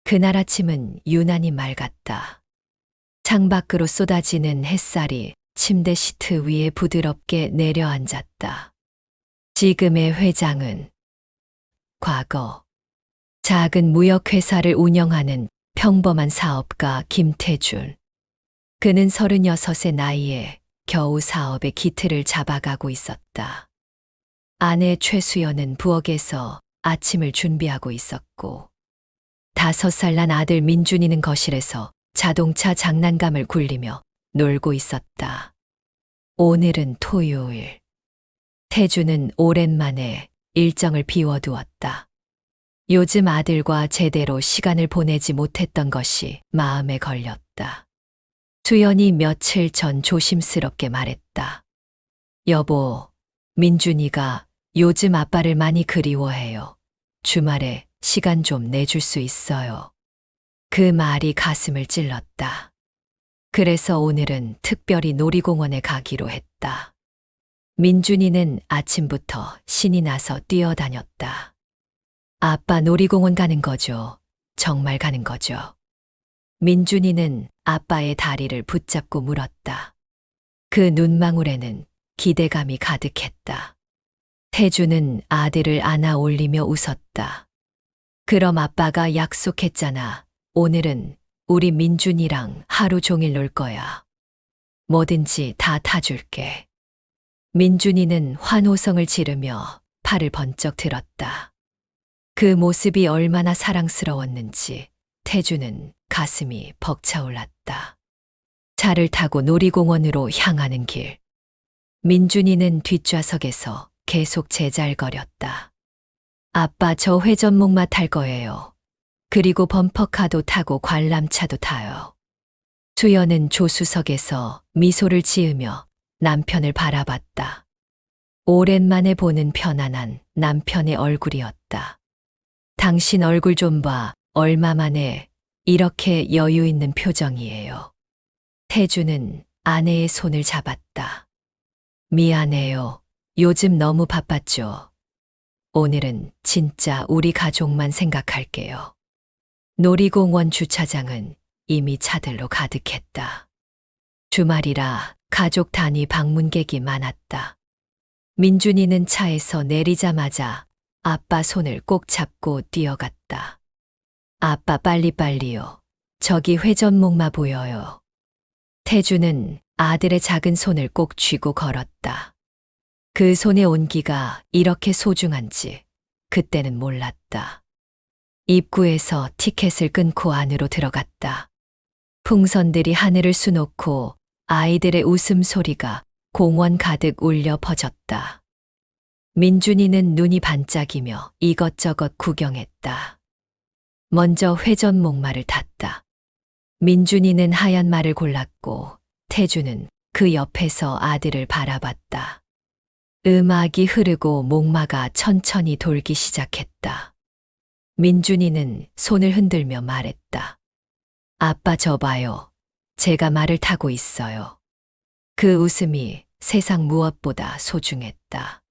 그날 아침은 유난히 맑았다. 창밖으로 쏟아지는 햇살이 침대 시트 위에 부드럽게 내려앉았다. 지금의 회장은 과거 작은 무역회사를 운영하는 평범한 사업가 김태준. 그는 36의 나이에 겨우 사업의 기틀을 잡아가고 있었다. 아내 최수연은 부엌에서 아침을 준비하고 있었고 5살 난 아들 민준이는 거실에서 자동차 장난감을 굴리며 놀고 있었다. 오늘은 토요일. 태주는 오랜만에 일정을 비워두었다. 요즘 아들과 제대로 시간을 보내지 못했던 것이 마음에 걸렸다. 수연이 며칠 전 조심스럽게 말했다. 여보, 민준이가 요즘 아빠를 많이 그리워해요. 주말에 시간 좀 내줄 수 있어요. 그 말이 가슴을 찔렀다. 그래서 오늘은 특별히 놀이공원에 가기로 했다. 민준이는 아침부터 신이 나서 뛰어다녔다. 아빠 놀이공원 가는 거죠? 정말 가는 거죠? 민준이는 아빠의 다리를 붙잡고 물었다. 그 눈망울에는 기대감이 가득했다. 태주는 아들을 안아 올리며 웃었다. 그럼 아빠가 약속했잖아. 오늘은 우리 민준이랑 하루 종일 놀 거야. 뭐든지 다 타줄게. 민준이는 환호성을 지르며 팔을 번쩍 들었다. 그 모습이 얼마나 사랑스러웠는지 태주는 가슴이 벅차올랐다. 차를 타고 놀이공원으로 향하는 길. 민준이는 뒷좌석에서 계속 제잘거렸다. 아빠 저 회전목마 탈 거예요. 그리고 범퍼카도 타고 관람차도 타요. 수연은 조수석에서 미소를 지으며 남편을 바라봤다. 오랜만에 보는 편안한 남편의 얼굴이었다. 당신 얼굴 좀 봐. 얼마 만에 이렇게 여유 있는 표정이에요. 태주는 아내의 손을 잡았다. 미안해요. 요즘 너무 바빴죠. 오늘은 진짜 우리 가족만 생각할게요. 놀이공원 주차장은 이미 차들로 가득했다. 주말이라 가족 단위 방문객이 많았다. 민준이는 차에서 내리자마자 아빠 손을 꼭 잡고 뛰어갔다. 아빠 빨리빨리요. 저기 회전목마 보여요. 태주는 아들의 작은 손을 꼭 쥐고 걸었다. 그 손의 온기가 이렇게 소중한지 그때는 몰랐다. 입구에서 티켓을 끊고 안으로 들어갔다. 풍선들이 하늘을 수놓고 아이들의 웃음소리가 공원 가득 울려 퍼졌다. 민준이는 눈이 반짝이며 이것저것 구경했다. 먼저 회전목마를 탔다. 민준이는 하얀 말을 골랐고 태주는 그 옆에서 아들을 바라봤다. 음악이 흐르고 목마가 천천히 돌기 시작했다. 민준이는 손을 흔들며 말했다. 아빠 저 봐요. 제가 말을 타고 있어요. 그 웃음이 세상 무엇보다 소중했다.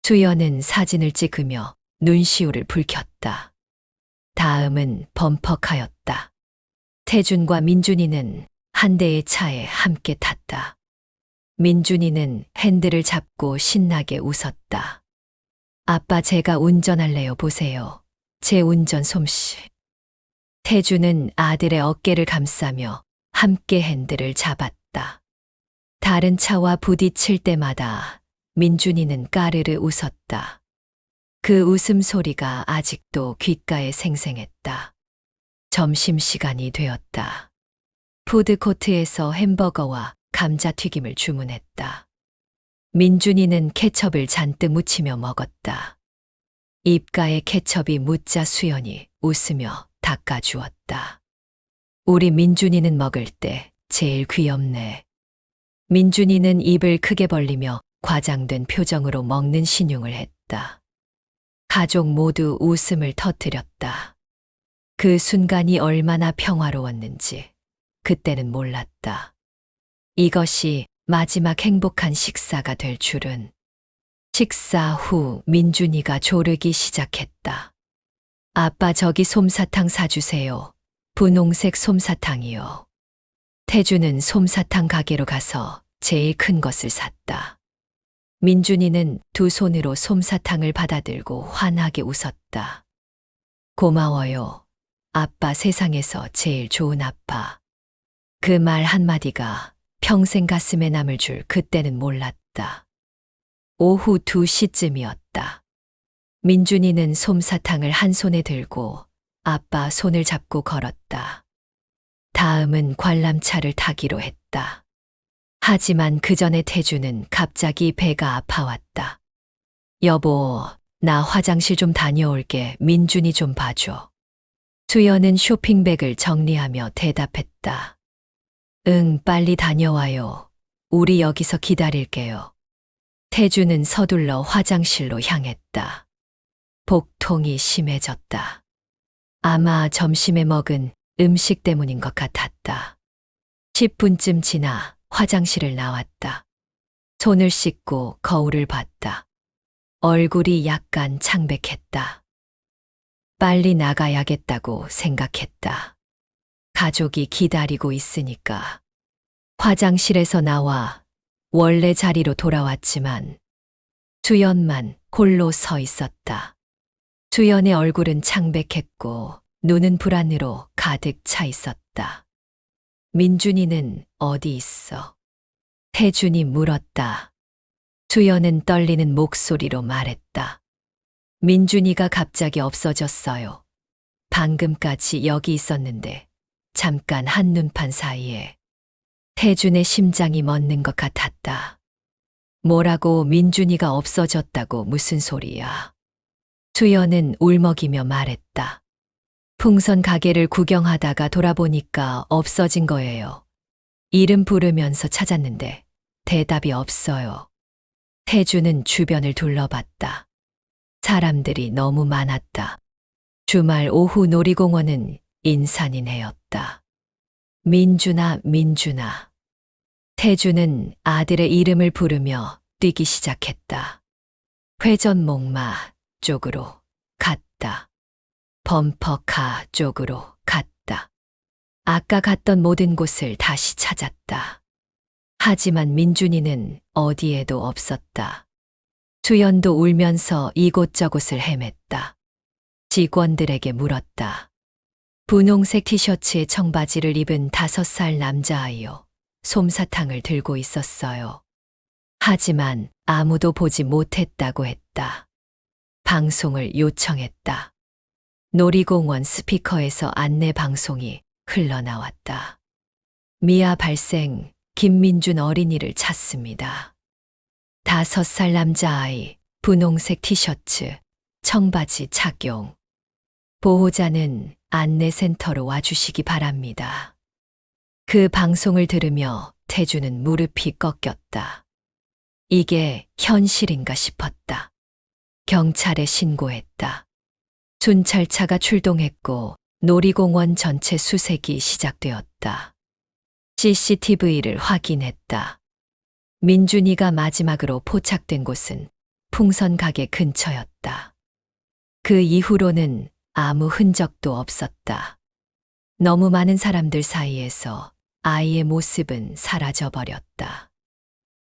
수연은 사진을 찍으며 눈시울을 붉혔다. 다음은 범퍼카였다. 태준과 민준이는 한 대의 차에 함께 탔다. 민준이는 핸들을 잡고 신나게 웃었다. 아빠 제가 운전할래요. 보세요. 제 운전 솜씨. 태주는 아들의 어깨를 감싸며 함께 핸들을 잡았다. 다른 차와 부딪힐 때마다 민준이는 까르르 웃었다. 그 웃음소리가 아직도 귓가에 생생했다. 점심시간이 되었다. 푸드코트에서 햄버거와 감자튀김을 주문했다. 민준이는 케첩을 잔뜩 묻히며 먹었다. 입가에 케첩이 묻자 수연이 웃으며 닦아주었다. 우리 민준이는 먹을 때 제일 귀엽네. 민준이는 입을 크게 벌리며 과장된 표정으로 먹는 신용을 했다. 가족 모두 웃음을 터뜨렸다. 그 순간이 얼마나 평화로웠는지 그때는 몰랐다. 이것이 마지막 행복한 식사가 될 줄은. 식사 후 민준이가 조르기 시작했다. 아빠 저기 솜사탕 사주세요. 분홍색 솜사탕이요. 태주는 솜사탕 가게로 가서 제일 큰 것을 샀다. 민준이는 두 손으로 솜사탕을 받아들고 환하게 웃었다. 고마워요. 아빠 세상에서 제일 좋은 아빠. 그 말 한마디가 평생 가슴에 남을 줄 그때는 몰랐다. 오후 2시쯤이었다. 민준이는 솜사탕을 한 손에 들고 아빠 손을 잡고 걸었다. 다음은 관람차를 타기로 했다. 하지만 그 전에 태주는 갑자기 배가 아파왔다. 여보, 나 화장실 좀 다녀올게. 민준이 좀 봐줘. 수연은 쇼핑백을 정리하며 대답했다. 응, 빨리 다녀와요. 우리 여기서 기다릴게요. 태주는 서둘러 화장실로 향했다. 복통이 심해졌다. 아마 점심에 먹은 음식 때문인 것 같았다. 10분쯤 지나 화장실을 나왔다. 손을 씻고 거울을 봤다. 얼굴이 약간 창백했다. 빨리 나가야겠다고 생각했다. 가족이 기다리고 있으니까. 화장실에서 나와 원래 자리로 돌아왔지만 수연만 홀로 서 있었다. 수연의 얼굴은 창백했고 눈은 불안으로 가득 차 있었다. 민준이는 어디 있어? 태준이 물었다. 수연은 떨리는 목소리로 말했다. 민준이가 갑자기 없어졌어요. 방금까지 여기 있었는데 잠깐 한눈판 사이에. 태준의 심장이 멎는 것 같았다. 뭐라고 민준이가 없어졌다고 무슨 소리야? 수연은 울먹이며 말했다. 풍선 가게를 구경하다가 돌아보니까 없어진 거예요. 이름 부르면서 찾았는데 대답이 없어요. 태주는 주변을 둘러봤다. 사람들이 너무 많았다. 주말 오후 놀이공원은 인산인해였다. 민준아, 민준아. 태주는 아들의 이름을 부르며 뛰기 시작했다. 회전목마 쪽으로 갔다. 범퍼카 쪽으로 갔다. 아까 갔던 모든 곳을 다시 찾았다. 하지만 민준이는 어디에도 없었다. 수연도 울면서 이곳저곳을 헤맸다. 직원들에게 물었다. 분홍색 티셔츠에 청바지를 입은 5살 남자아이요. 솜사탕을 들고 있었어요. 하지만 아무도 보지 못했다고 했다. 방송을 요청했다. 놀이공원 스피커에서 안내 방송이 흘러나왔다. 미아 발생, 김민준 어린이를 찾습니다. 5살 남자아이, 분홍색 티셔츠, 청바지 착용. 보호자는 안내센터로 와주시기 바랍니다. 그 방송을 들으며 태주는 무릎이 꺾였다. 이게 현실인가 싶었다. 경찰에 신고했다. 순찰차가 출동했고 놀이공원 전체 수색이 시작되었다. CCTV를 확인했다. 민준이가 마지막으로 포착된 곳은 풍선 가게 근처였다. 그 이후로는 아무 흔적도 없었다. 너무 많은 사람들 사이에서 아이의 모습은 사라져버렸다.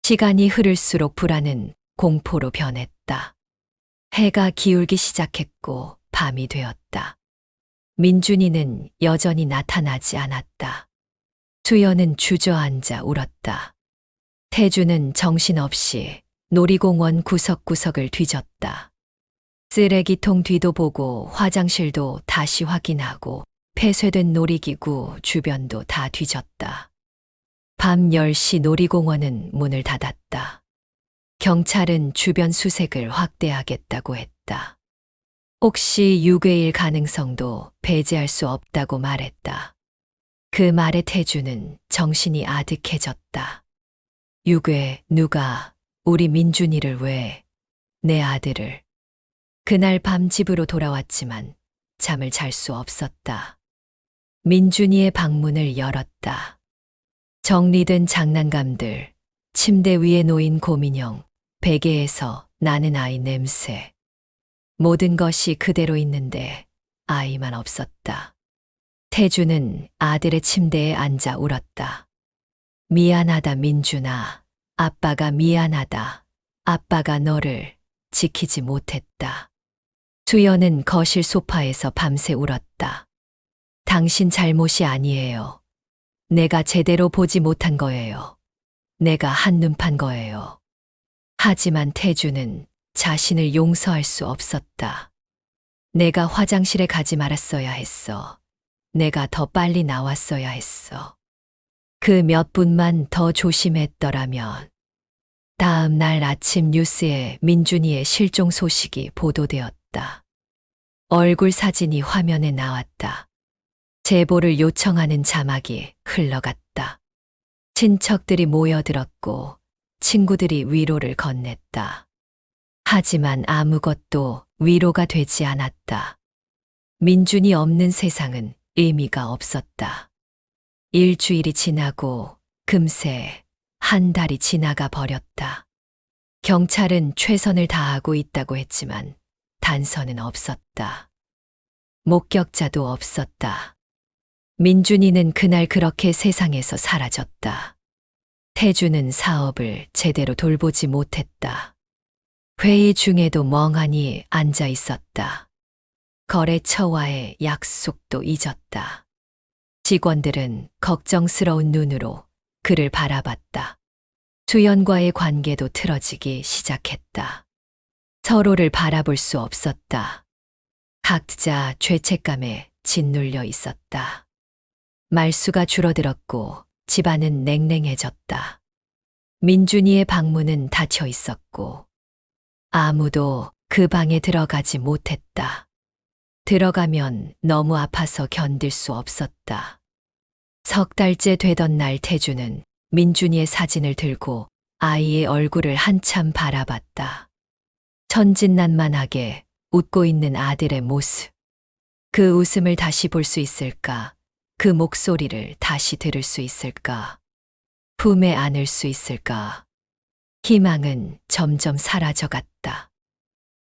시간이 흐를수록 불안은 공포로 변했다. 해가 기울기 시작했고 밤이 되었다. 민준이는 여전히 나타나지 않았다. 수연은 주저앉아 울었다. 태주는 정신없이 놀이공원 구석구석을 뒤졌다. 쓰레기통 뒤도 보고 화장실도 다시 확인하고 폐쇄된 놀이기구 주변도 다 뒤졌다. 밤 10시 놀이공원은 문을 닫았다. 경찰은 주변 수색을 확대하겠다고 했다. 혹시 유괴일 가능성도 배제할 수 없다고 말했다. 그 말에 태주는 정신이 아득해졌다. 유괴, 누가, 우리 민준이를 왜, 내 아들을. 그날 밤 집으로 돌아왔지만 잠을 잘 수 없었다. 민준이의 방문을 열었다. 정리된 장난감들, 침대 위에 놓인 곰인형, 베개에서 나는 아이 냄새. 모든 것이 그대로 있는데 아이만 없었다. 태주는 아들의 침대에 앉아 울었다. 미안하다, 민준아. 아빠가 미안하다. 아빠가 너를 지키지 못했다. 수연은 거실 소파에서 밤새 울었다. 당신 잘못이 아니에요. 내가 제대로 보지 못한 거예요. 내가 한눈 판 거예요. 하지만 태주는 자신을 용서할 수 없었다. 내가 화장실에 가지 말았어야 했어. 내가 더 빨리 나왔어야 했어. 그 몇 분만 더 조심했더라면. 다음 날 아침 뉴스에 민준이의 실종 소식이 보도되었다. 얼굴 사진이 화면에 나왔다. 제보를 요청하는 자막이 흘러갔다. 친척들이 모여들었고 친구들이 위로를 건넸다. 하지만 아무것도 위로가 되지 않았다. 민준이 없는 세상은 의미가 없었다. 일주일이 지나고 금세 한 달이 지나가 버렸다. 경찰은 최선을 다하고 있다고 했지만 단서는 없었다. 목격자도 없었다. 민준이는 그날 그렇게 세상에서 사라졌다. 태주는 사업을 제대로 돌보지 못했다. 회의 중에도 멍하니 앉아 있었다. 거래처와의 약속도 잊었다. 직원들은 걱정스러운 눈으로 그를 바라봤다. 수연과의 관계도 틀어지기 시작했다. 서로를 바라볼 수 없었다. 각자 죄책감에 짓눌려 있었다. 말수가 줄어들었고 집안은 냉랭해졌다. 민준이의 방문은 닫혀 있었고 아무도 그 방에 들어가지 못했다. 들어가면 너무 아파서 견딜 수 없었다. 석 달째 되던 날 태주는 민준이의 사진을 들고 아이의 얼굴을 한참 바라봤다. 천진난만하게 웃고 있는 아들의 모습. 그 웃음을 다시 볼 수 있을까? 그 목소리를 다시 들을 수 있을까? 품에 안을 수 있을까? 희망은 점점 사라져갔다.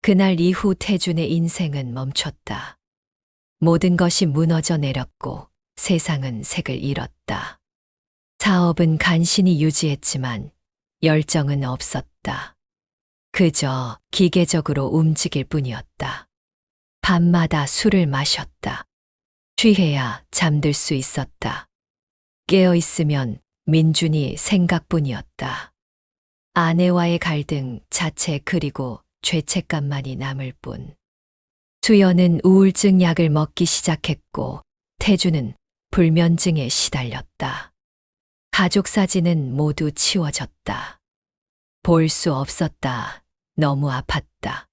그날 이후 태준의 인생은 멈췄다. 모든 것이 무너져 내렸고 세상은 색을 잃었다. 사업은 간신히 유지했지만 열정은 없었다. 그저 기계적으로 움직일 뿐이었다. 밤마다 술을 마셨다. 취해야 잠들 수 있었다. 깨어 있으면 민준이 생각뿐이었다. 아내와의 갈등 자체 그리고 죄책감만이 남을 뿐. 수연은 우울증 약을 먹기 시작했고 태주는 불면증에 시달렸다. 가족 사진은 모두 치워졌다. 볼 수 없었다. 너무 아팠다.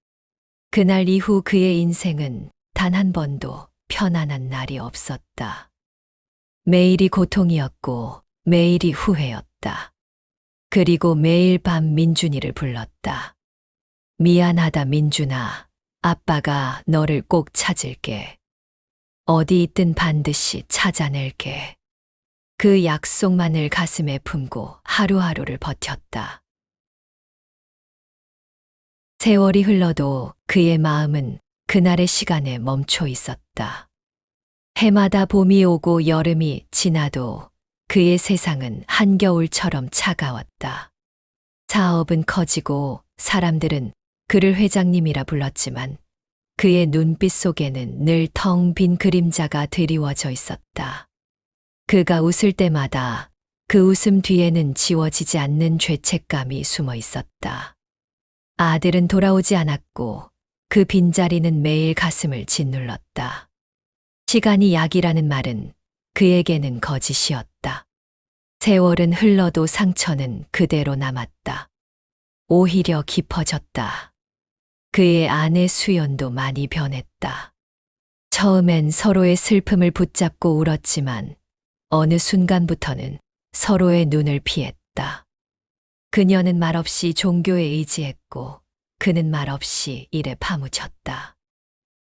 그날 이후 그의 인생은 단 한 번도 편안한 날이 없었다. 매일이 고통이었고 매일이 후회였다. 그리고 매일 밤 민준이를 불렀다. 미안하다, 민준아. 아빠가 너를 꼭 찾을게. 어디 있든 반드시 찾아낼게. 그 약속만을 가슴에 품고 하루하루를 버텼다. 세월이 흘러도 그의 마음은 그날의 시간에 멈춰 있었다. 해마다 봄이 오고 여름이 지나도 그의 세상은 한겨울처럼 차가웠다. 사업은 커지고 사람들은 그를 회장님이라 불렀지만 그의 눈빛 속에는 늘 텅 빈 그림자가 드리워져 있었다. 그가 웃을 때마다 그 웃음 뒤에는 지워지지 않는 죄책감이 숨어 있었다. 아들은 돌아오지 않았고 그 빈자리는 매일 가슴을 짓눌렀다. 시간이 약이라는 말은 그에게는 거짓이었다. 세월은 흘러도 상처는 그대로 남았다. 오히려 깊어졌다. 그의 아내 수연도 많이 변했다. 처음엔 서로의 슬픔을 붙잡고 울었지만 어느 순간부터는 서로의 눈을 피했다. 그녀는 말없이 종교에 의지했고 그는 말없이 일에 파묻혔다.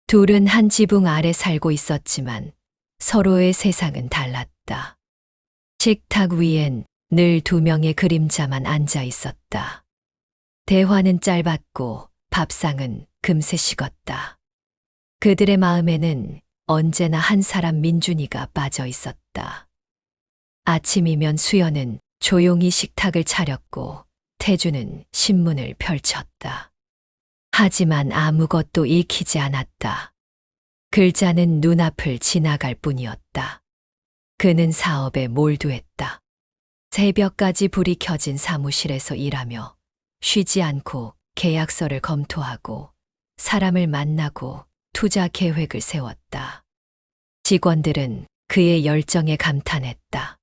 둘은 한 지붕 아래 살고 있었지만 서로의 세상은 달랐다. 식탁 위엔 늘 두 명의 그림자만 앉아 있었다. 대화는 짧았고 밥상은 금세 식었다. 그들의 마음에는 언제나 한 사람 민준이가 빠져 있었다. 아침이면 수연은 조용히 식탁을 차렸고 태주는 신문을 펼쳤다. 하지만 아무것도 읽히지 않았다. 글자는 눈앞을 지나갈 뿐이었다. 그는 사업에 몰두했다. 새벽까지 불이 켜진 사무실에서 일하며 쉬지 않고 계약서를 검토하고 사람을 만나고 투자 계획을 세웠다. 직원들은 그의 열정에 감탄했다.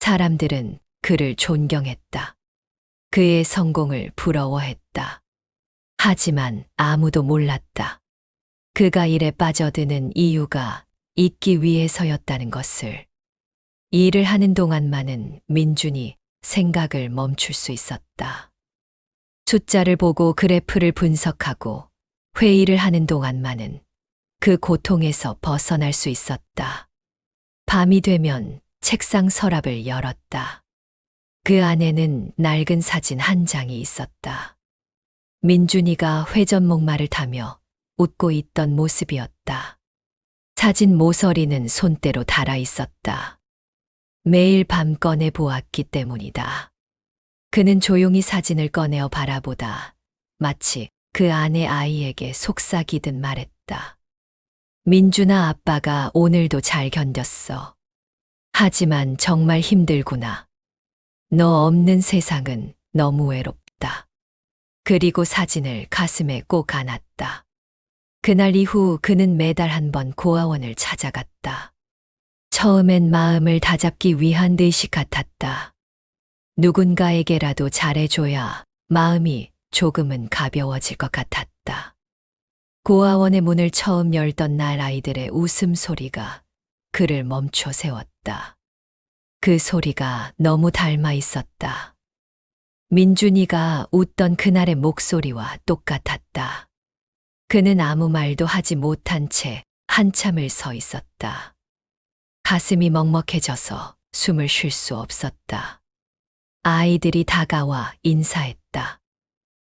사람들은 그를 존경했다. 그의 성공을 부러워했다. 하지만 아무도 몰랐다. 그가 일에 빠져드는 이유가 있기 위해서였다는 것을. 일을 하는 동안만은 민준이 생각을 멈출 수 있었다. 숫자를 보고 그래프를 분석하고 회의를 하는 동안만은 그 고통에서 벗어날 수 있었다. 밤이 되면 책상 서랍을 열었다. 그 안에는 낡은 사진 한 장이 있었다. 민준이가 회전목마를 타며 웃고 있던 모습이었다. 사진 모서리는 손때로 달아 있었다. 매일 밤 꺼내 보았기 때문이다. 그는 조용히 사진을 꺼내어 바라보다 마치 그 안의 아이에게 속삭이듯 말했다. 민준아, 아빠가 오늘도 잘 견뎠어. 하지만 정말 힘들구나. 너 없는 세상은 너무 외롭다. 그리고 사진을 가슴에 꼭 안았다. 그날 이후 그는 매달 한 번 고아원을 찾아갔다. 처음엔 마음을 다잡기 위한 의식 같았다. 누군가에게라도 잘해줘야 마음이 조금은 가벼워질 것 같았다. 고아원의 문을 처음 열던 날 아이들의 웃음소리가 그를 멈춰 세웠다. 그 소리가 너무 닮아 있었다. 민준이가 웃던 그날의 목소리와 똑같았다. 그는 아무 말도 하지 못한 채 한참을 서 있었다. 가슴이 먹먹해져서 숨을 쉴 수 없었다. 아이들이 다가와 인사했다.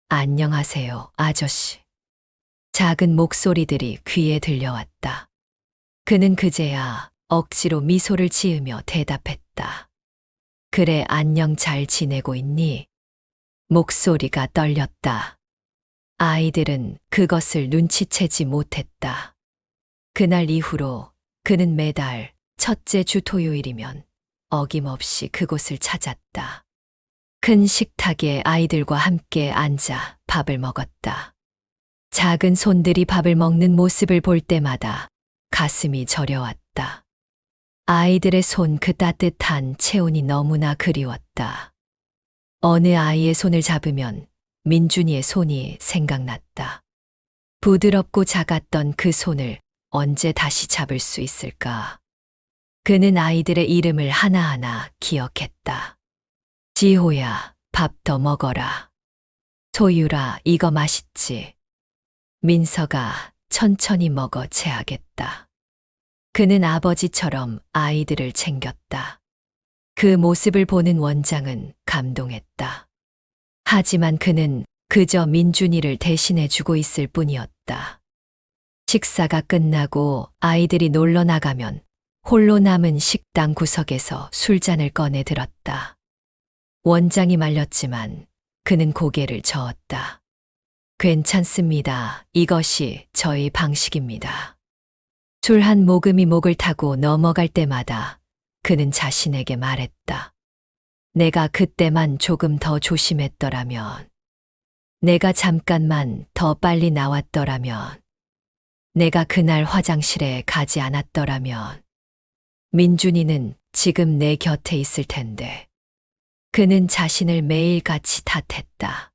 안녕하세요, 아저씨. 작은 목소리들이 귀에 들려왔다. 그는 그제야 억지로 미소를 지으며 대답했다. 그래, 안녕, 잘 지내고 있니? 목소리가 떨렸다. 아이들은 그것을 눈치채지 못했다. 그날 이후로 그는 매달 첫째 주 토요일이면 어김없이 그곳을 찾았다. 큰 식탁에 아이들과 함께 앉아 밥을 먹었다. 작은 손들이 밥을 먹는 모습을 볼 때마다 가슴이 저려왔다. 아이들의 손, 그 따뜻한 체온이 너무나 그리웠다. 어느 아이의 손을 잡으면 민준이의 손이 생각났다. 부드럽고 작았던 그 손을 언제 다시 잡을 수 있을까? 그는 아이들의 이름을 하나하나 기억했다. 지호야, 밥 더 먹어라. 소유라, 이거 맛있지? 민서가, 천천히 먹어, 체하겠다. 그는 아버지처럼 아이들을 챙겼다. 그 모습을 보는 원장은 감동했다. 하지만 그는 그저 민준이를 대신해 주고 있을 뿐이었다. 식사가 끝나고 아이들이 놀러 나가면 홀로 남은 식당 구석에서 술잔을 꺼내 들었다. 원장이 말렸지만 그는 고개를 저었다. 괜찮습니다. 이것이 저희 방식입니다. 술 한 모금이 목을 타고 넘어갈 때마다 그는 자신에게 말했다. 내가 그때만 조금 더 조심했더라면, 내가 잠깐만 더 빨리 나왔더라면, 내가 그날 화장실에 가지 않았더라면, 민준이는 지금 내 곁에 있을 텐데. 그는 자신을 매일같이 탓했다.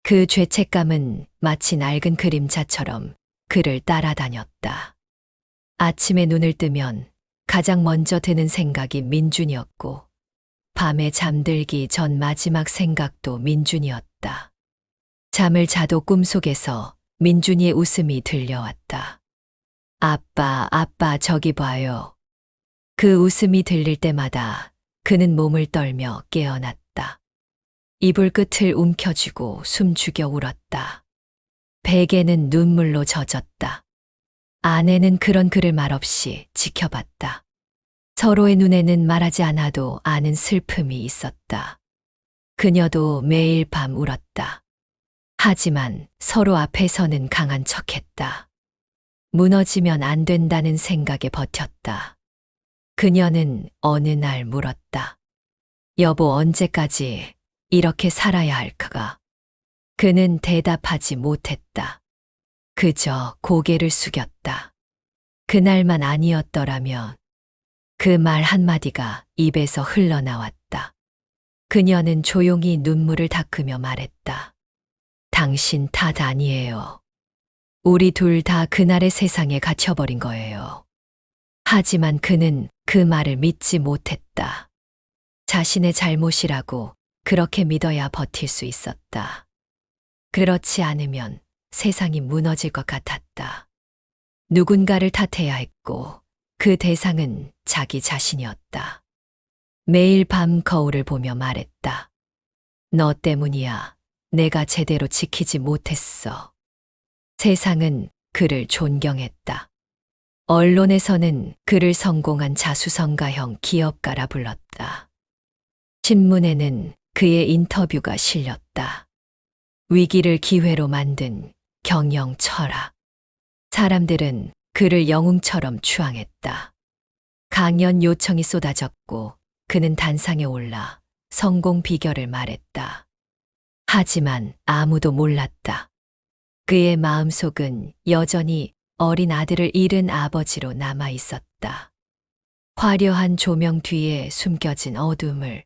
그 죄책감은 마치 낡은 그림자처럼 그를 따라다녔다. 아침에 눈을 뜨면 가장 먼저 드는 생각이 민준이었고, 밤에 잠들기 전 마지막 생각도 민준이었다. 잠을 자도 꿈속에서 민준이의 웃음이 들려왔다. 아빠, 아빠, 저기 봐요. 그 웃음이 들릴 때마다 그는 몸을 떨며 깨어났다. 이불 끝을 움켜쥐고 숨죽여 울었다. 베개는 눈물로 젖었다. 아내는 그런 그를 말없이 지켜봤다. 서로의 눈에는 말하지 않아도 아는 슬픔이 있었다. 그녀도 매일 밤 울었다. 하지만 서로 앞에서는 강한 척했다. 무너지면 안 된다는 생각에 버텼다. 그녀는 어느 날 물었다. 여보, 언제까지 이렇게 살아야 할까? 그는 대답하지 못했다. 그저 고개를 숙였다. 그날만 아니었더라면 그 말 한마디가 입에서 흘러나왔다. 그녀는 조용히 눈물을 닦으며 말했다. 당신 탓 아니에요. 우리 둘 다 그날의 세상에 갇혀버린 거예요. 하지만 그는 그 말을 믿지 못했다. 자신의 잘못이라고 그렇게 믿어야 버틸 수 있었다. 그렇지 않으면 세상이 무너질 것 같았다. 누군가를 탓해야 했고 그 대상은 자기 자신이었다. 매일 밤 거울을 보며 말했다. 너 때문이야. 내가 제대로 지키지 못했어. 세상은 그를 존경했다. 언론에서는 그를 성공한 자수성가형 기업가라 불렀다. 신문에는 그의 인터뷰가 실렸다. 위기를 기회로 만든 경영 철학. 사람들은 그를 영웅처럼 추앙했다. 강연 요청이 쏟아졌고 그는 단상에 올라 성공 비결을 말했다. 하지만 아무도 몰랐다. 그의 마음속은 여전히 어린 아들을 잃은 아버지로 남아 있었다. 화려한 조명 뒤에 숨겨진 어둠을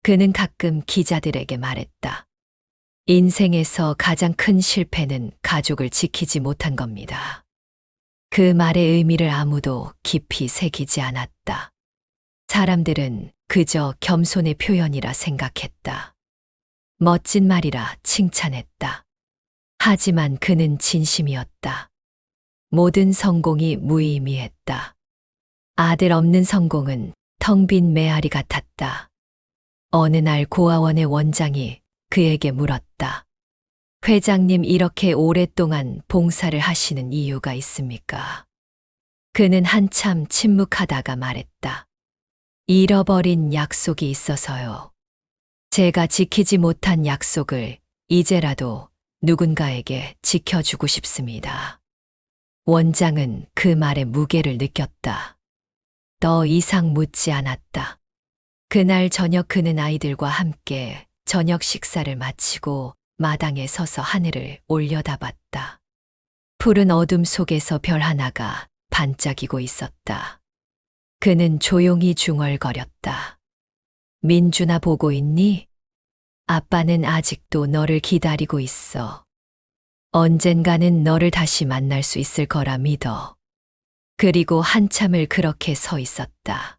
그는 가끔 기자들에게 말했다. 인생에서 가장 큰 실패는 가족을 지키지 못한 겁니다. 그 말의 의미를 아무도 깊이 새기지 않았다. 사람들은 그저 겸손의 표현이라 생각했다. 멋진 말이라 칭찬했다. 하지만 그는 진심이었다. 모든 성공이 무의미했다. 아들 없는 성공은 텅 빈 메아리 같았다. 어느 날 고아원의 원장이 그에게 물었다. 회장님, 이렇게 오랫동안 봉사를 하시는 이유가 있습니까? 그는 한참 침묵하다가 말했다. 잃어버린 약속이 있어서요. 제가 지키지 못한 약속을 이제라도 누군가에게 지켜주고 싶습니다. 원장은 그 말의 무게를 느꼈다. 더 이상 묻지 않았다. 그날 저녁 그는 아이들과 함께 저녁 식사를 마치고 마당에 서서 하늘을 올려다봤다. 푸른 어둠 속에서 별 하나가 반짝이고 있었다. 그는 조용히 중얼거렸다. 민준아, 보고 있니? 아빠는 아직도 너를 기다리고 있어. 언젠가는 너를 다시 만날 수 있을 거라 믿어. 그리고 한참을 그렇게 서 있었다.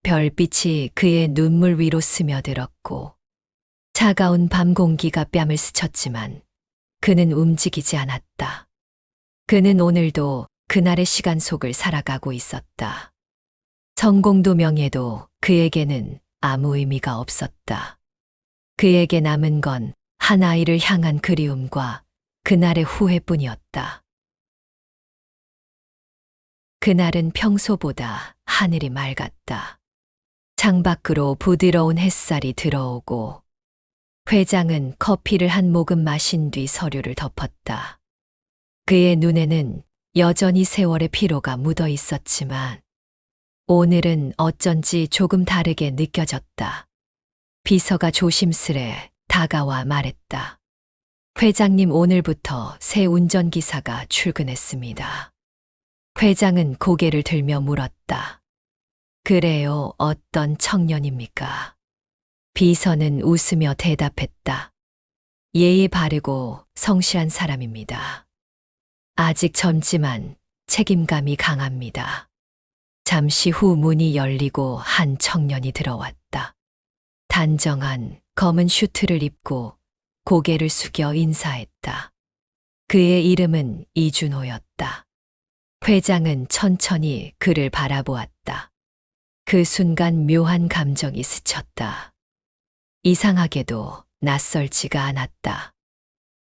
별빛이 그의 눈물 위로 스며들었고 차가운 밤 공기가 뺨을 스쳤지만 그는 움직이지 않았다. 그는 오늘도 그날의 시간 속을 살아가고 있었다. 성공도 명예도 그에게는 아무 의미가 없었다. 그에게 남은 건 한 아이를 향한 그리움과 그날의 후회뿐이었다. 그날은 평소보다 하늘이 맑았다. 창밖으로 부드러운 햇살이 들어오고 회장은 커피를 한 모금 마신 뒤 서류를 덮었다. 그의 눈에는 여전히 세월의 피로가 묻어 있었지만 오늘은 어쩐지 조금 다르게 느껴졌다. 비서가 조심스레 다가와 말했다. 회장님, 오늘부터 새 운전기사가 출근했습니다. 회장은 고개를 들며 물었다. 그래요, 어떤 청년입니까? 비서는 웃으며 대답했다. 예의 바르고 성실한 사람입니다. 아직 젊지만 책임감이 강합니다. 잠시 후 문이 열리고 한 청년이 들어왔다. 단정한 검은 슈트를 입고 고개를 숙여 인사했다. 그의 이름은 이준호였다. 회장은 천천히 그를 바라보았다. 그 순간 묘한 감정이 스쳤다. 이상하게도 낯설지가 않았다.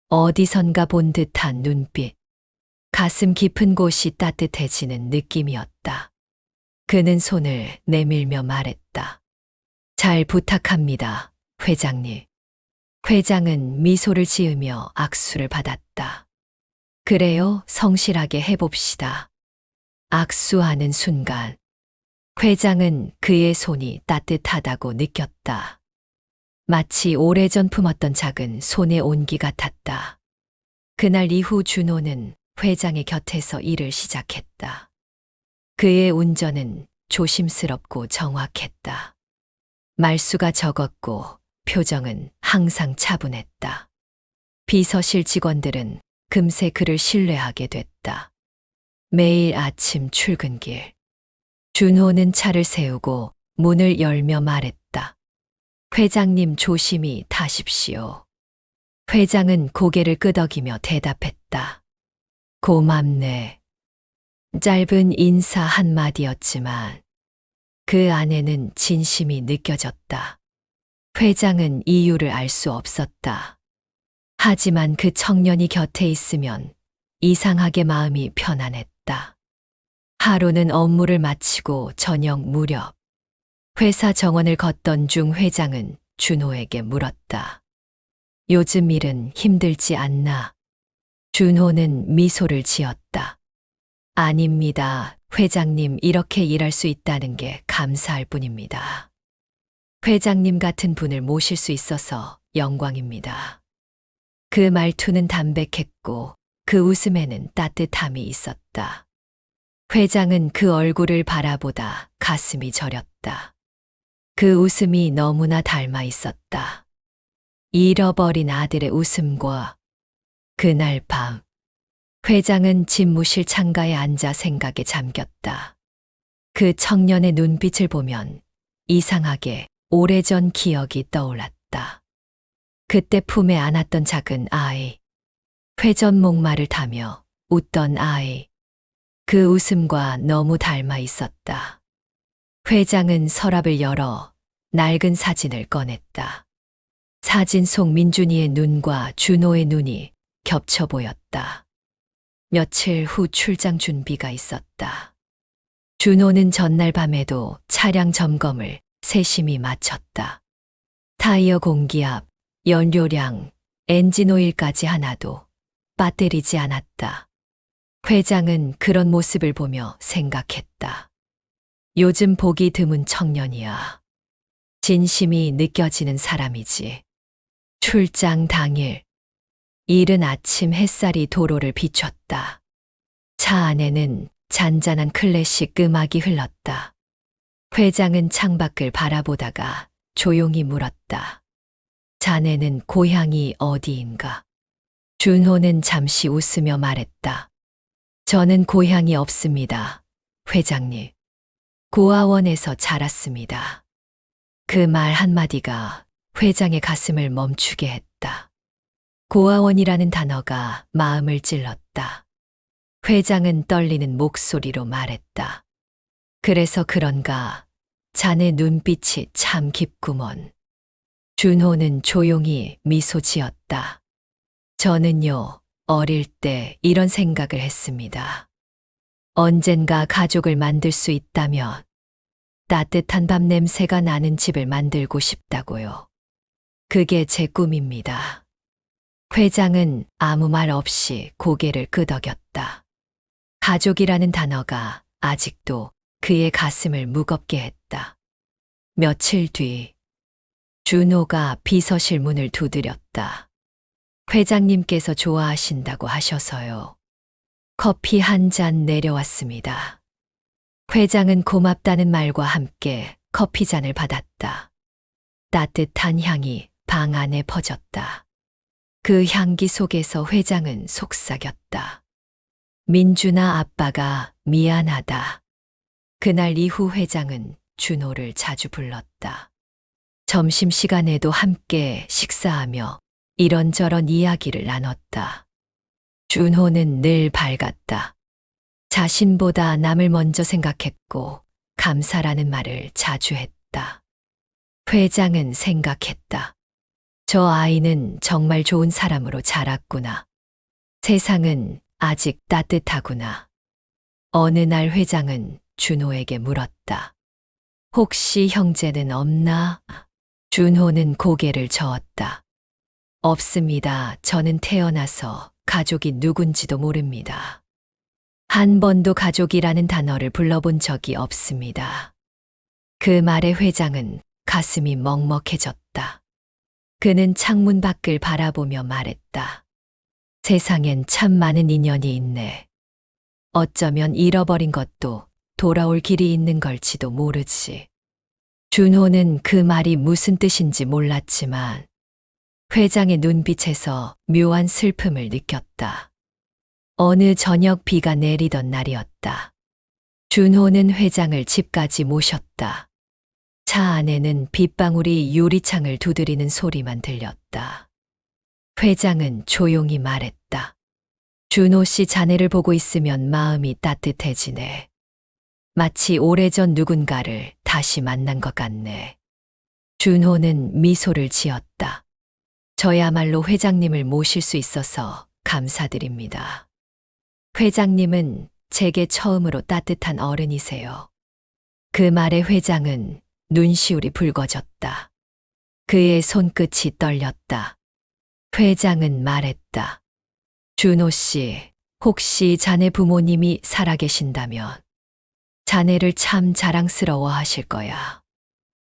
어디선가 본 듯한 눈빛. 가슴 깊은 곳이 따뜻해지는 느낌이었다. 그는 손을 내밀며 말했다. 잘 부탁합니다, 회장님. 회장은 미소를 지으며 악수를 받았다. 그래요, 성실하게 해봅시다. 악수하는 순간, 회장은 그의 손이 따뜻하다고 느꼈다. 마치 오래전 품었던 작은 손의 온기 같았다. 그날 이후 준호는 회장의 곁에서 일을 시작했다. 그의 운전은 조심스럽고 정확했다. 말수가 적었고 표정은 항상 차분했다. 비서실 직원들은 금세 그를 신뢰하게 됐다. 매일 아침 출근길. 준호는 차를 세우고 문을 열며 말했다. 회장님 조심히 타십시오. 회장은 고개를 끄덕이며 대답했다. 고맙네. 짧은 인사 한마디였지만 그 안에는 진심이 느껴졌다. 회장은 이유를 알 수 없었다. 하지만 그 청년이 곁에 있으면 이상하게 마음이 편안했다. 하루는 업무를 마치고 저녁 무렵 회사 정원을 걷던 중 회장은 준호에게 물었다. 요즘 일은 힘들지 않나? 준호는 미소를 지었다. 아닙니다. 회장님 이렇게 일할 수 있다는 게 감사할 뿐입니다. 회장님 같은 분을 모실 수 있어서 영광입니다. 그 말투는 담백했고 그 웃음에는 따뜻함이 있었다. 회장은 그 얼굴을 바라보다 가슴이 저렸다. 그 웃음이 너무나 닮아 있었다. 잃어버린 아들의 웃음과 그날 밤, 회장은 집무실 창가에 앉아 생각에 잠겼다. 그 청년의 눈빛을 보면 이상하게 오래전 기억이 떠올랐다. 그때 품에 안았던 작은 아이, 회전 목마를 타며 웃던 아이, 그 웃음과 너무 닮아 있었다. 회장은 서랍을 열어 낡은 사진을 꺼냈다. 사진 속 민준이의 눈과 준호의 눈이 겹쳐 보였다. 며칠 후 출장 준비가 있었다. 준호는 전날 밤에도 차량 점검을 세심히 마쳤다. 타이어 공기압, 연료량, 엔진 오일까지 하나도 빠뜨리지 않았다. 회장은 그런 모습을 보며 생각했다. 요즘 보기 드문 청년이야. 진심이 느껴지는 사람이지. 출장 당일, 이른 아침 햇살이 도로를 비췄다. 차 안에는 잔잔한 클래식 음악이 흘렀다. 회장은 창밖을 바라보다가 조용히 물었다. 자네는 고향이 어디인가? 준호는 잠시 웃으며 말했다. 저는 고향이 없습니다, 회장님. 고아원에서 자랐습니다. 그 말 한마디가 회장의 가슴을 멈추게 했다. 고아원이라는 단어가 마음을 찔렀다. 회장은 떨리는 목소리로 말했다. 그래서 그런가, 자네 눈빛이 참 깊구먼. 준호는 조용히 미소 지었다. 저는요, 어릴 때 이런 생각을 했습니다. 언젠가 가족을 만들 수 있다면 따뜻한 밥 냄새가 나는 집을 만들고 싶다고요. 그게 제 꿈입니다. 회장은 아무 말 없이 고개를 끄덕였다. 가족이라는 단어가 아직도 그의 가슴을 무겁게 했다. 며칠 뒤, 준호가 비서실 문을 두드렸다. 회장님께서 좋아하신다고 하셔서요. 커피 한 잔 내려왔습니다. 회장은 고맙다는 말과 함께 커피잔을 받았다. 따뜻한 향이 방 안에 퍼졌다. 그 향기 속에서 회장은 속삭였다. 민준아, 아빠가 미안하다. 그날 이후 회장은 준호를 자주 불렀다. 점심시간에도 함께 식사하며 이런저런 이야기를 나눴다. 준호는 늘 밝았다. 자신보다 남을 먼저 생각했고 감사라는 말을 자주 했다. 회장은 생각했다. 저 아이는 정말 좋은 사람으로 자랐구나. 세상은 아직 따뜻하구나. 어느 날 회장은 준호에게 물었다. 혹시 형제는 없나? 준호는 고개를 저었다. 없습니다. 저는 태어나서 가족이 누군지도 모릅니다. 한 번도 가족이라는 단어를 불러본 적이 없습니다. 그 말에 회장은 가슴이 먹먹해졌다. 그는 창문 밖을 바라보며 말했다. 세상엔 참 많은 인연이 있네. 어쩌면 잃어버린 것도 돌아올 길이 있는 걸지도 모르지. 준호는 그 말이 무슨 뜻인지 몰랐지만 회장의 눈빛에서 묘한 슬픔을 느꼈다. 어느 저녁 비가 내리던 날이었다. 준호는 회장을 집까지 모셨다. 차 안에는 빗방울이 유리창을 두드리는 소리만 들렸다. 회장은 조용히 말했다. 준호 씨 자네를 보고 있으면 마음이 따뜻해지네. 마치 오래전 누군가를 다시 만난 것 같네. 준호는 미소를 지었다. 저야말로 회장님을 모실 수 있어서 감사드립니다. 회장님은 제게 처음으로 따뜻한 어른이세요. 그 말에 회장은 눈시울이 붉어졌다. 그의 손끝이 떨렸다. 회장은 말했다. 준호 씨, 혹시 자네 부모님이 살아계신다면 자네를 참 자랑스러워 하실 거야.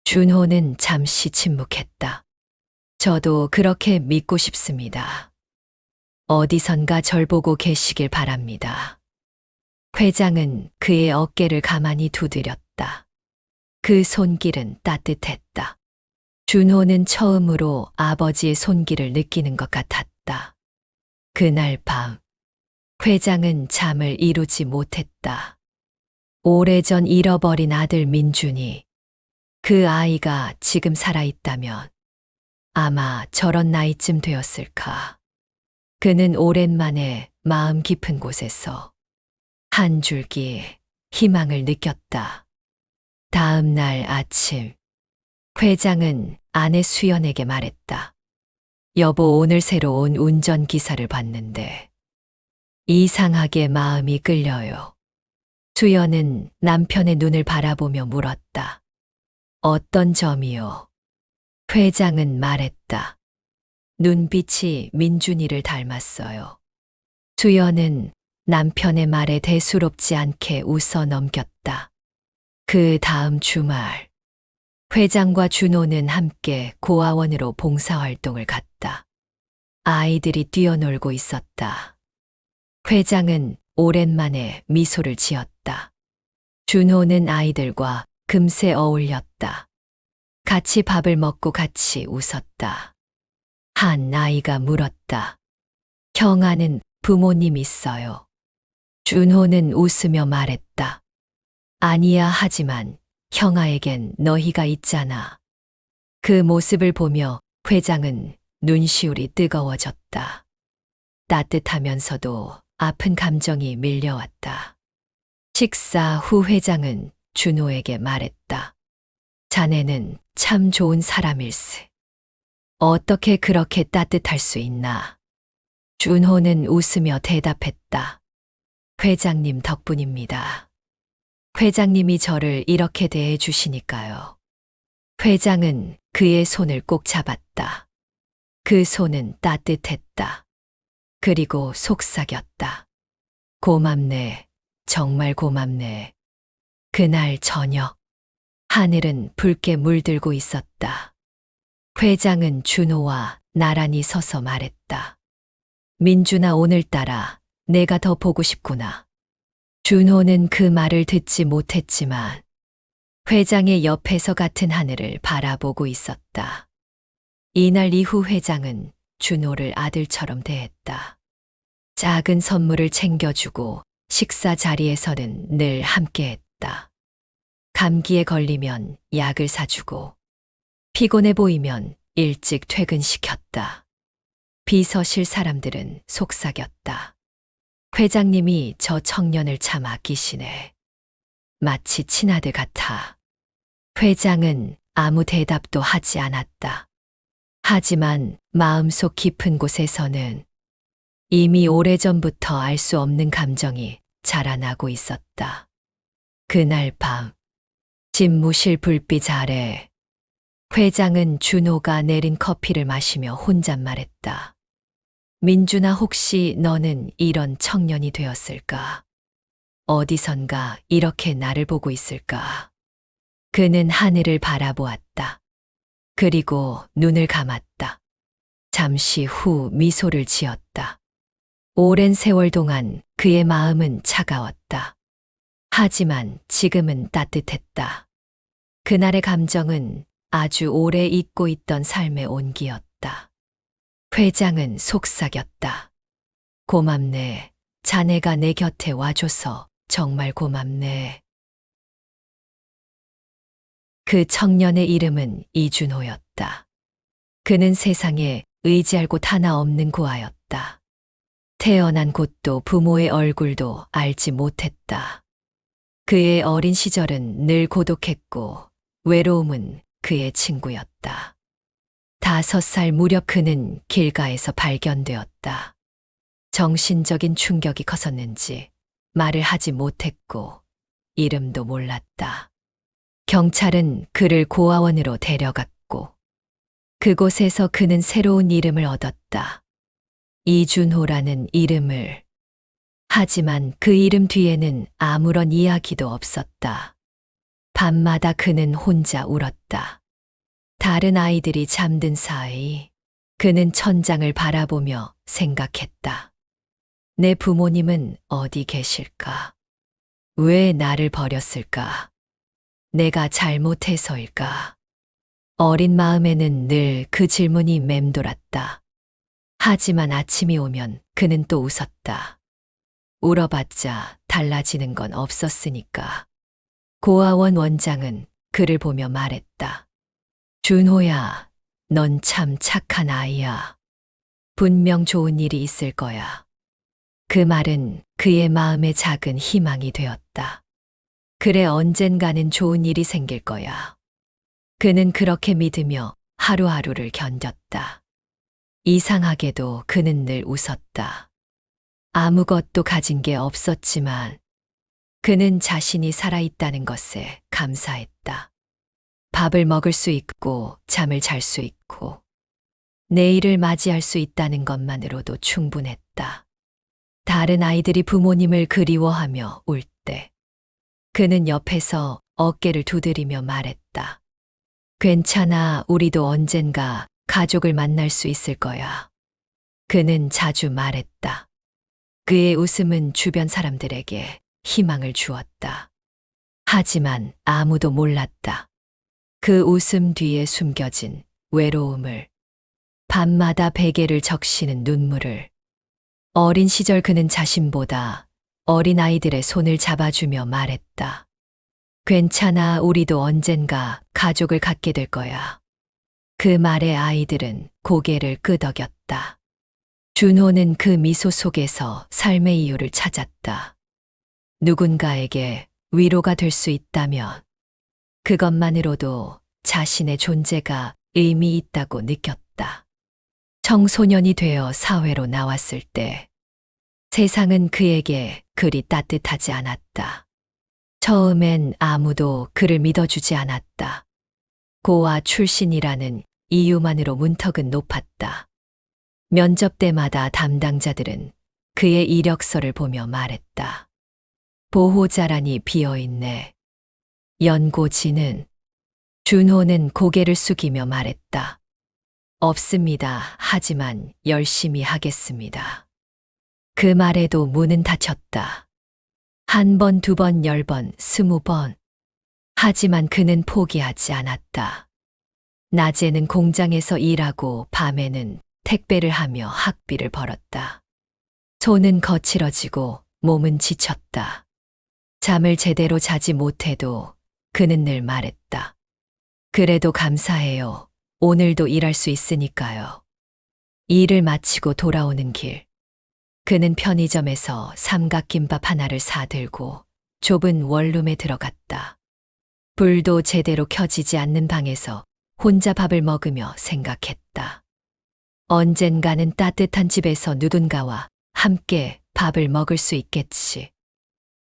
준호는 잠시 침묵했다. 저도 그렇게 믿고 싶습니다. 어디선가 절 보고 계시길 바랍니다. 회장은 그의 어깨를 가만히 두드렸다. 그 손길은 따뜻했다. 준호는 처음으로 아버지의 손길을 느끼는 것 같았다. 그날 밤, 회장은 잠을 이루지 못했다. 오래전 잃어버린 아들 민준이, 그 아이가 지금 살아있다면 아마 저런 나이쯤 되었을까. 그는 오랜만에 마음 깊은 곳에서 한 줄기 희망을 느꼈다. 다음 날 아침, 회장은 아내 수연에게 말했다. 여보, 오늘 새로 온 운전기사를 봤는데 이상하게 마음이 끌려요. 수연은 남편의 눈을 바라보며 물었다. 어떤 점이요? 회장은 말했다. 눈빛이 민준이를 닮았어요. 수연은 남편의 말에 대수롭지 않게 웃어 넘겼다. 그 다음 주말, 회장과 준호는 함께 고아원으로 봉사활동을 갔다. 아이들이 뛰어놀고 있었다. 회장은 오랜만에 미소를 지었다. 준호는 아이들과 금세 어울렸다. 같이 밥을 먹고 같이 웃었다. 한 아이가 물었다. 형아는 부모님 있어요? 준호는 웃으며 말했다. 아니야, 하지만 형아에겐 너희가 있잖아. 그 모습을 보며 회장은 눈시울이 뜨거워졌다. 따뜻하면서도 아픈 감정이 밀려왔다. 식사 후 회장은 준호에게 말했다. 자네는 참 좋은 사람일세. 어떻게 그렇게 따뜻할 수 있나? 준호는 웃으며 대답했다. 회장님 덕분입니다. 회장님이 저를 이렇게 대해 주시니까요. 회장은 그의 손을 꼭 잡았다. 그 손은 따뜻했다. 그리고 속삭였다. 고맙네. 정말 고맙네. 그날 저녁, 하늘은 붉게 물들고 있었다. 회장은 준호와 나란히 서서 말했다. 민준아, 오늘따라 내가 더 보고 싶구나. 준호는 그 말을 듣지 못했지만 회장의 옆에서 같은 하늘을 바라보고 있었다. 이날 이후 회장은 준호를 아들처럼 대했다. 작은 선물을 챙겨주고 식사 자리에서는 늘 함께했다. 감기에 걸리면 약을 사주고 피곤해 보이면 일찍 퇴근시켰다. 비서실 사람들은 속삭였다. 회장님이 저 청년을 참 아끼시네. 마치 친아들 같아. 회장은 아무 대답도 하지 않았다. 하지만 마음속 깊은 곳에서는 이미 오래전부터 알 수 없는 감정이 자라나고 있었다. 그날 밤, 집무실 불빛 아래 회장은 준호가 내린 커피를 마시며 혼잣말했다. 민준아, 혹시 너는 이런 청년이 되었을까? 어디선가 이렇게 나를 보고 있을까? 그는 하늘을 바라보았다. 그리고 눈을 감았다. 잠시 후 미소를 지었다. 오랜 세월 동안 그의 마음은 차가웠다. 하지만 지금은 따뜻했다. 그날의 감정은 아주 오래 잊고 있던 삶의 온기였다. 회장은 속삭였다. 고맙네. 자네가 내 곁에 와줘서 정말 고맙네. 그 청년의 이름은 이준호였다. 그는 세상에 의지할 곳 하나 없는 고아였다. 태어난 곳도 부모의 얼굴도 알지 못했다. 그의 어린 시절은 늘 고독했고 외로움은 그의 친구였다. 5살 무렵 그는 길가에서 발견되었다. 정신적인 충격이 컸었는지 말을 하지 못했고 이름도 몰랐다. 경찰은 그를 고아원으로 데려갔고 그곳에서 그는 새로운 이름을 얻었다. 이준호라는 이름을. 하지만 그 이름 뒤에는 아무런 이야기도 없었다. 밤마다 그는 혼자 울었다. 다른 아이들이 잠든 사이 그는 천장을 바라보며 생각했다. 내 부모님은 어디 계실까? 왜 나를 버렸을까? 내가 잘못해서일까? 어린 마음에는 늘 그 질문이 맴돌았다. 하지만 아침이 오면 그는 또 웃었다. 울어봤자 달라지는 건 없었으니까. 고아원 원장은 그를 보며 말했다. 준호야, 넌 참 착한 아이야. 분명 좋은 일이 있을 거야. 그 말은 그의 마음에 작은 희망이 되었다. 그래, 언젠가는 좋은 일이 생길 거야. 그는 그렇게 믿으며 하루하루를 견뎠다. 이상하게도 그는 늘 웃었다. 아무것도 가진 게 없었지만 그는 자신이 살아있다는 것에 감사했다. 밥을 먹을 수 있고 잠을 잘 수 있고 내일을 맞이할 수 있다는 것만으로도 충분했다. 다른 아이들이 부모님을 그리워하며 울 때 그는 옆에서 어깨를 두드리며 말했다. 괜찮아, 우리도 언젠가 가족을 만날 수 있을 거야. 그는 자주 말했다. 그의 웃음은 주변 사람들에게 희망을 주었다. 하지만 아무도 몰랐다. 그 웃음 뒤에 숨겨진 외로움을, 밤마다 베개를 적시는 눈물을. 어린 시절 그는 자신보다 어린 아이들의 손을 잡아주며 말했다. 괜찮아, 우리도 언젠가 가족을 갖게 될 거야. 그 말에 아이들은 고개를 끄덕였다. 준호는 그 미소 속에서 삶의 이유를 찾았다. 누군가에게 위로가 될 수 있다면 그것만으로도 자신의 존재가 의미 있다고 느꼈다. 청소년이 되어 사회로 나왔을 때 세상은 그에게 그리 따뜻하지 않았다. 처음엔 아무도 그를 믿어주지 않았다. 고아 출신이라는 이유만으로 문턱은 높았다. 면접 때마다 담당자들은 그의 이력서를 보며 말했다. 보호자란이 비어있네. 연고지는. 준호는 고개를 숙이며 말했다. 없습니다. 하지만 열심히 하겠습니다. 그 말에도 문은 닫혔다. 1번, 2번, 10번, 20번. 하지만 그는 포기하지 않았다. 낮에는 공장에서 일하고 밤에는 택배를 하며 학비를 벌었다. 손은 거칠어지고 몸은 지쳤다. 잠을 제대로 자지 못해도 그는 늘 말했다. 그래도 감사해요. 오늘도 일할 수 있으니까요. 일을 마치고 돌아오는 길. 그는 편의점에서 삼각김밥 하나를 사들고 좁은 원룸에 들어갔다. 불도 제대로 켜지지 않는 방에서 혼자 밥을 먹으며 생각했다. 언젠가는 따뜻한 집에서 누군가와 함께 밥을 먹을 수 있겠지.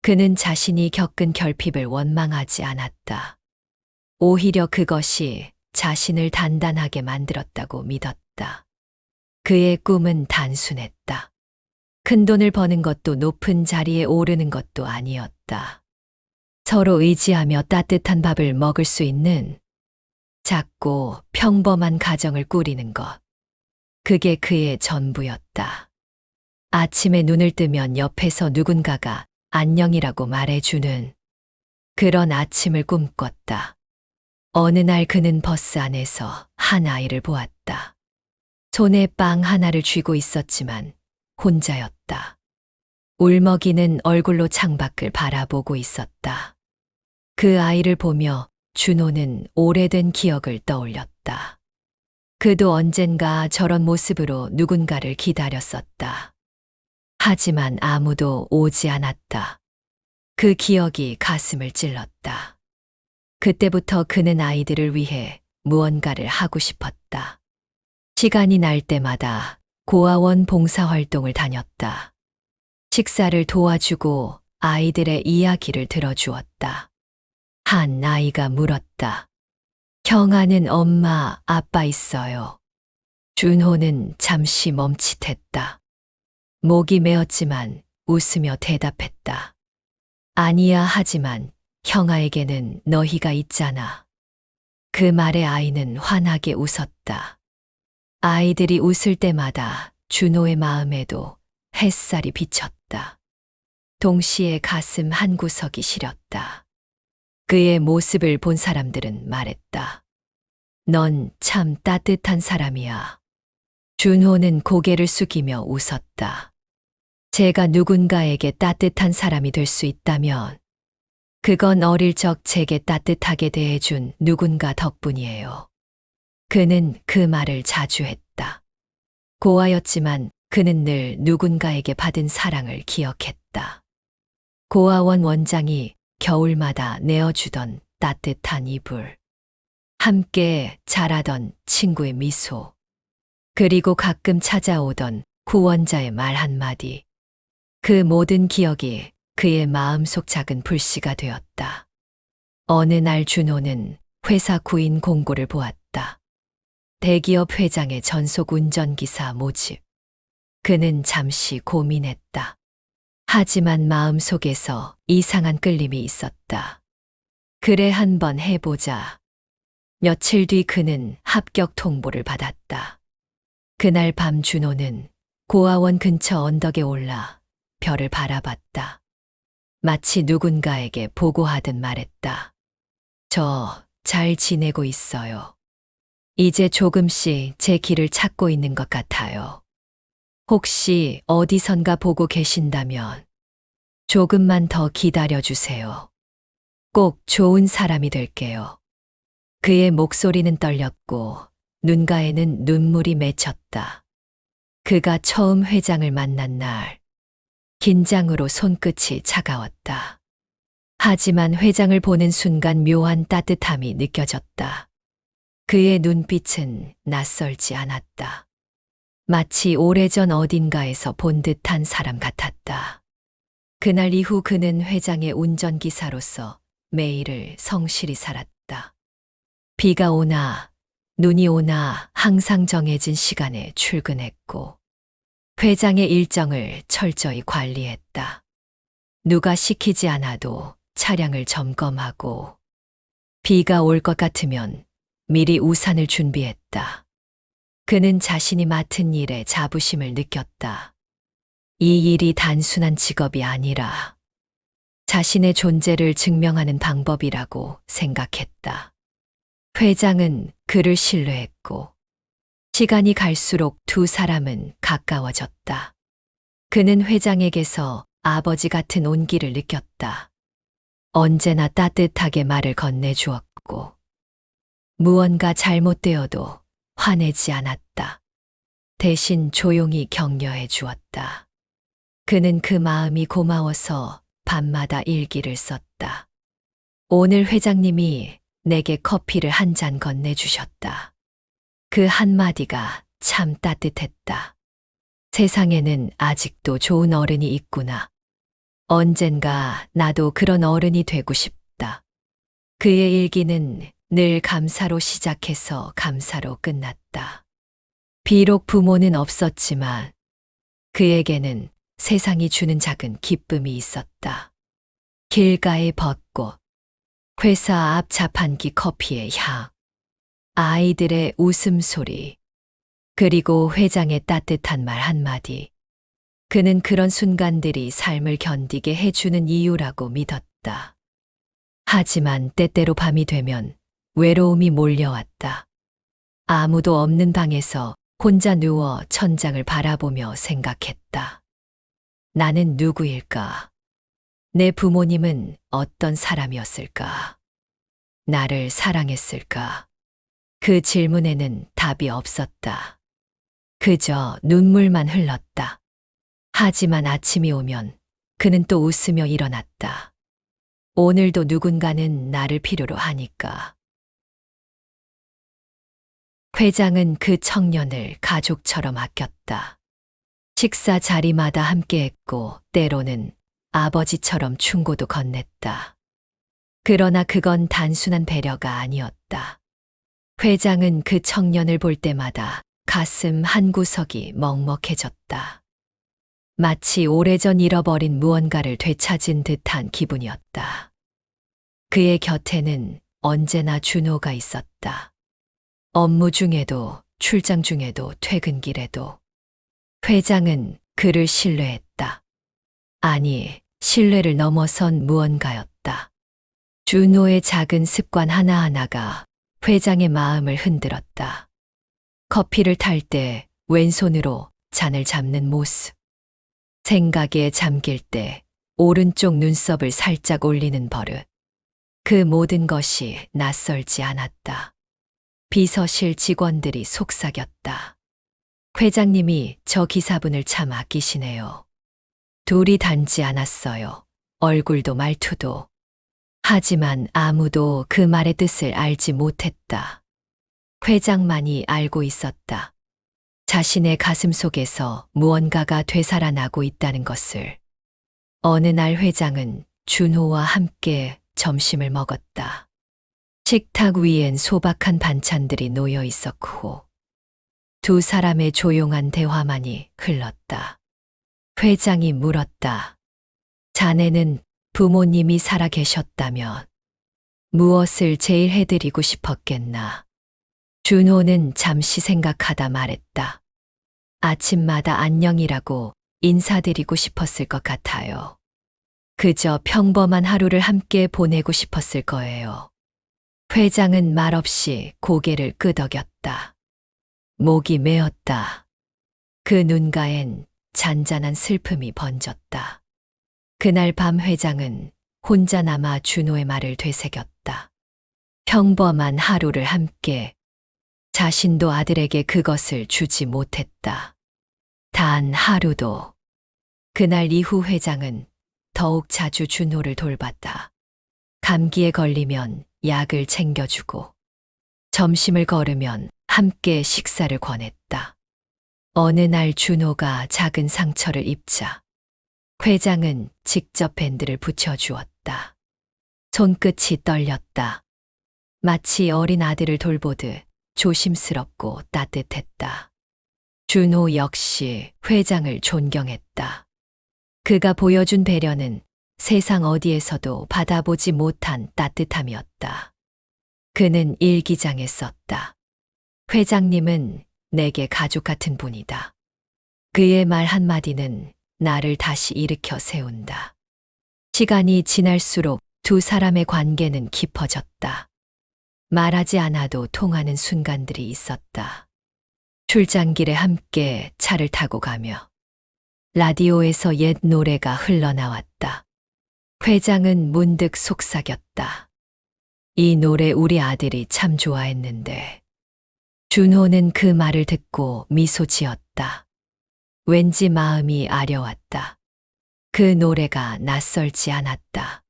그는 자신이 겪은 결핍을 원망하지 않았다. 오히려 그것이 자신을 단단하게 만들었다고 믿었다. 그의 꿈은 단순했다. 큰 돈을 버는 것도 높은 자리에 오르는 것도 아니었다. 서로 의지하며 따뜻한 밥을 먹을 수 있는 작고 평범한 가정을 꾸리는 것. 그게 그의 전부였다. 아침에 눈을 뜨면 옆에서 누군가가 안녕이라고 말해주는 그런 아침을 꿈꿨다. 어느 날 그는 버스 안에서 한 아이를 보았다. 손에 빵 하나를 쥐고 있었지만 혼자였다. 울먹이는 얼굴로 창밖을 바라보고 있었다. 그 아이를 보며 준호는 오래된 기억을 떠올렸다. 그도 언젠가 저런 모습으로 누군가를 기다렸었다. 하지만 아무도 오지 않았다. 그 기억이 가슴을 찔렀다. 그때부터 그는 아이들을 위해 무언가를 하고 싶었다. 시간이 날 때마다 고아원 봉사활동을 다녔다. 식사를 도와주고 아이들의 이야기를 들어주었다. 한 아이가 물었다. 형아는 엄마, 아빠 있어요. 준호는 잠시 멈칫했다. 목이 메었지만 웃으며 대답했다. 아니야 하지만 형아에게는 너희가 있잖아. 그 말에 아이는 환하게 웃었다. 아이들이 웃을 때마다 준호의 마음에도 햇살이 비쳤다. 동시에 가슴 한구석이 시렸다. 그의 모습을 본 사람들은 말했다. 넌 참 따뜻한 사람이야. 준호는 고개를 숙이며 웃었다. 제가 누군가에게 따뜻한 사람이 될 수 있다면 그건 어릴 적 제게 따뜻하게 대해준 누군가 덕분이에요. 그는 그 말을 자주 했다. 고아였지만 그는 늘 누군가에게 받은 사랑을 기억했다. 고아원 원장이 겨울마다 내어주던 따뜻한 이불, 함께 자라던 친구의 미소, 그리고 가끔 찾아오던 후원자의 말 한마디. 그 모든 기억이 그의 마음속 작은 불씨가 되었다. 어느 날 준호는 회사 구인 공고를 보았다. 대기업 회장의 전속 운전기사 모집. 그는 잠시 고민했다. 하지만 마음속에서 이상한 끌림이 있었다. 그래 한번 해보자. 며칠 뒤 그는 합격 통보를 받았다. 그날 밤 준호는 고아원 근처 언덕에 올라 별을 바라봤다. 마치 누군가에게 보고하듯 말했다. 저 잘 지내고 있어요. 이제 조금씩 제 길을 찾고 있는 것 같아요. 혹시 어디선가 보고 계신다면 조금만 더 기다려주세요. 꼭 좋은 사람이 될게요. 그의 목소리는 떨렸고 눈가에는 눈물이 맺혔다. 그가 처음 회장을 만난 날, 긴장으로 손끝이 차가웠다. 하지만 회장을 보는 순간 묘한 따뜻함이 느껴졌다. 그의 눈빛은 낯설지 않았다. 마치 오래전 어딘가에서 본 듯한 사람 같았다. 그날 이후 그는 회장의 운전기사로서 매일을 성실히 살았다. 비가 오나 눈이 오나 항상 정해진 시간에 출근했고 회장의 일정을 철저히 관리했다. 누가 시키지 않아도 차량을 점검하고 비가 올 것 같으면 미리 우산을 준비했다. 그는 자신이 맡은 일에 자부심을 느꼈다. 이 일이 단순한 직업이 아니라 자신의 존재를 증명하는 방법이라고 생각했다. 회장은 그를 신뢰했고 시간이 갈수록 두 사람은 가까워졌다. 그는 회장에게서 아버지 같은 온기를 느꼈다. 언제나 따뜻하게 말을 건네주었고 무언가 잘못되어도 화내지 않았다. 대신 조용히 격려해 주었다. 그는 그 마음이 고마워서 밤마다 일기를 썼다. 오늘 회장님이 내게 커피를 한 잔 건네주셨다. 그 한마디가 참 따뜻했다. 세상에는 아직도 좋은 어른이 있구나. 언젠가 나도 그런 어른이 되고 싶다. 그의 일기는 늘 감사로 시작해서 감사로 끝났다. 비록 부모는 없었지만 그에게는 세상이 주는 작은 기쁨이 있었다. 길가의 벚꽃, 회사 앞 자판기 커피의 향, 아이들의 웃음소리, 그리고 회장의 따뜻한 말 한마디. 그는 그런 순간들이 삶을 견디게 해주는 이유라고 믿었다. 하지만 때때로 밤이 되면 외로움이 몰려왔다. 아무도 없는 방에서 혼자 누워 천장을 바라보며 생각했다. 나는 누구일까? 내 부모님은 어떤 사람이었을까? 나를 사랑했을까? 그 질문에는 답이 없었다. 그저 눈물만 흘렀다. 하지만 아침이 오면 그는 또 웃으며 일어났다. 오늘도 누군가는 나를 필요로 하니까. 회장은 그 청년을 가족처럼 아꼈다. 식사 자리마다 함께했고 때로는 아버지처럼 충고도 건넸다. 그러나 그건 단순한 배려가 아니었다. 회장은 그 청년을 볼 때마다 가슴 한구석이 먹먹해졌다. 마치 오래전 잃어버린 무언가를 되찾은 듯한 기분이었다. 그의 곁에는 언제나 준호가 있었다. 업무 중에도 출장 중에도 퇴근길에도. 회장은 그를 신뢰했다. 아니, 신뢰를 넘어선 무언가였다. 준호의 작은 습관 하나하나가 회장의 마음을 흔들었다. 커피를 탈 때 왼손으로 잔을 잡는 모습. 생각에 잠길 때 오른쪽 눈썹을 살짝 올리는 버릇. 그 모든 것이 낯설지 않았다. 비서실 직원들이 속삭였다. 회장님이 저 기사분을 참 아끼시네요. 둘이 닮지 않았어요. 얼굴도 말투도. 하지만 아무도 그 말의 뜻을 알지 못했다. 회장만이 알고 있었다. 자신의 가슴 속에서 무언가가 되살아나고 있다는 것을. 어느 날 회장은 준호와 함께 점심을 먹었다. 식탁 위엔 소박한 반찬들이 놓여 있었고 두 사람의 조용한 대화만이 흘렀다. 회장이 물었다. 자네는 부모님이 살아 계셨다면 무엇을 제일 해드리고 싶었겠나? 준호는 잠시 생각하다 말했다. 아침마다 안녕이라고 인사드리고 싶었을 것 같아요. 그저 평범한 하루를 함께 보내고 싶었을 거예요. 회장은 말없이 고개를 끄덕였다. 목이 메었다. 그 눈가엔 잔잔한 슬픔이 번졌다. 그날 밤 회장은 혼자 남아 준호의 말을 되새겼다. 평범한 하루를 함께. 자신도 아들에게 그것을 주지 못했다. 단 하루도. 그날 이후 회장은 더욱 자주 준호를 돌봤다. 감기에 걸리면 약을 챙겨주고 점심을 거르면 함께 식사를 권했다. 어느 날 준호가 작은 상처를 입자 회장은 직접 밴드를 붙여주었다. 손끝이 떨렸다. 마치 어린 아들을 돌보듯 조심스럽고 따뜻했다. 준호 역시 회장을 존경했다. 그가 보여준 배려는 세상 어디에서도 받아보지 못한 따뜻함이었다. 그는 일기장에 썼다. 회장님은 내게 가족 같은 분이다. 그의 말 한마디는 나를 다시 일으켜 세운다. 시간이 지날수록 두 사람의 관계는 깊어졌다. 말하지 않아도 통하는 순간들이 있었다. 출장길에 함께 차를 타고 가며 라디오에서 옛 노래가 흘러나왔다. 회장은 문득 속삭였다. 이 노래 우리 아들이 참 좋아했는데. 준호는 그 말을 듣고 미소 지었다. 왠지 마음이 아려왔다. 그 노래가 낯설지 않았다.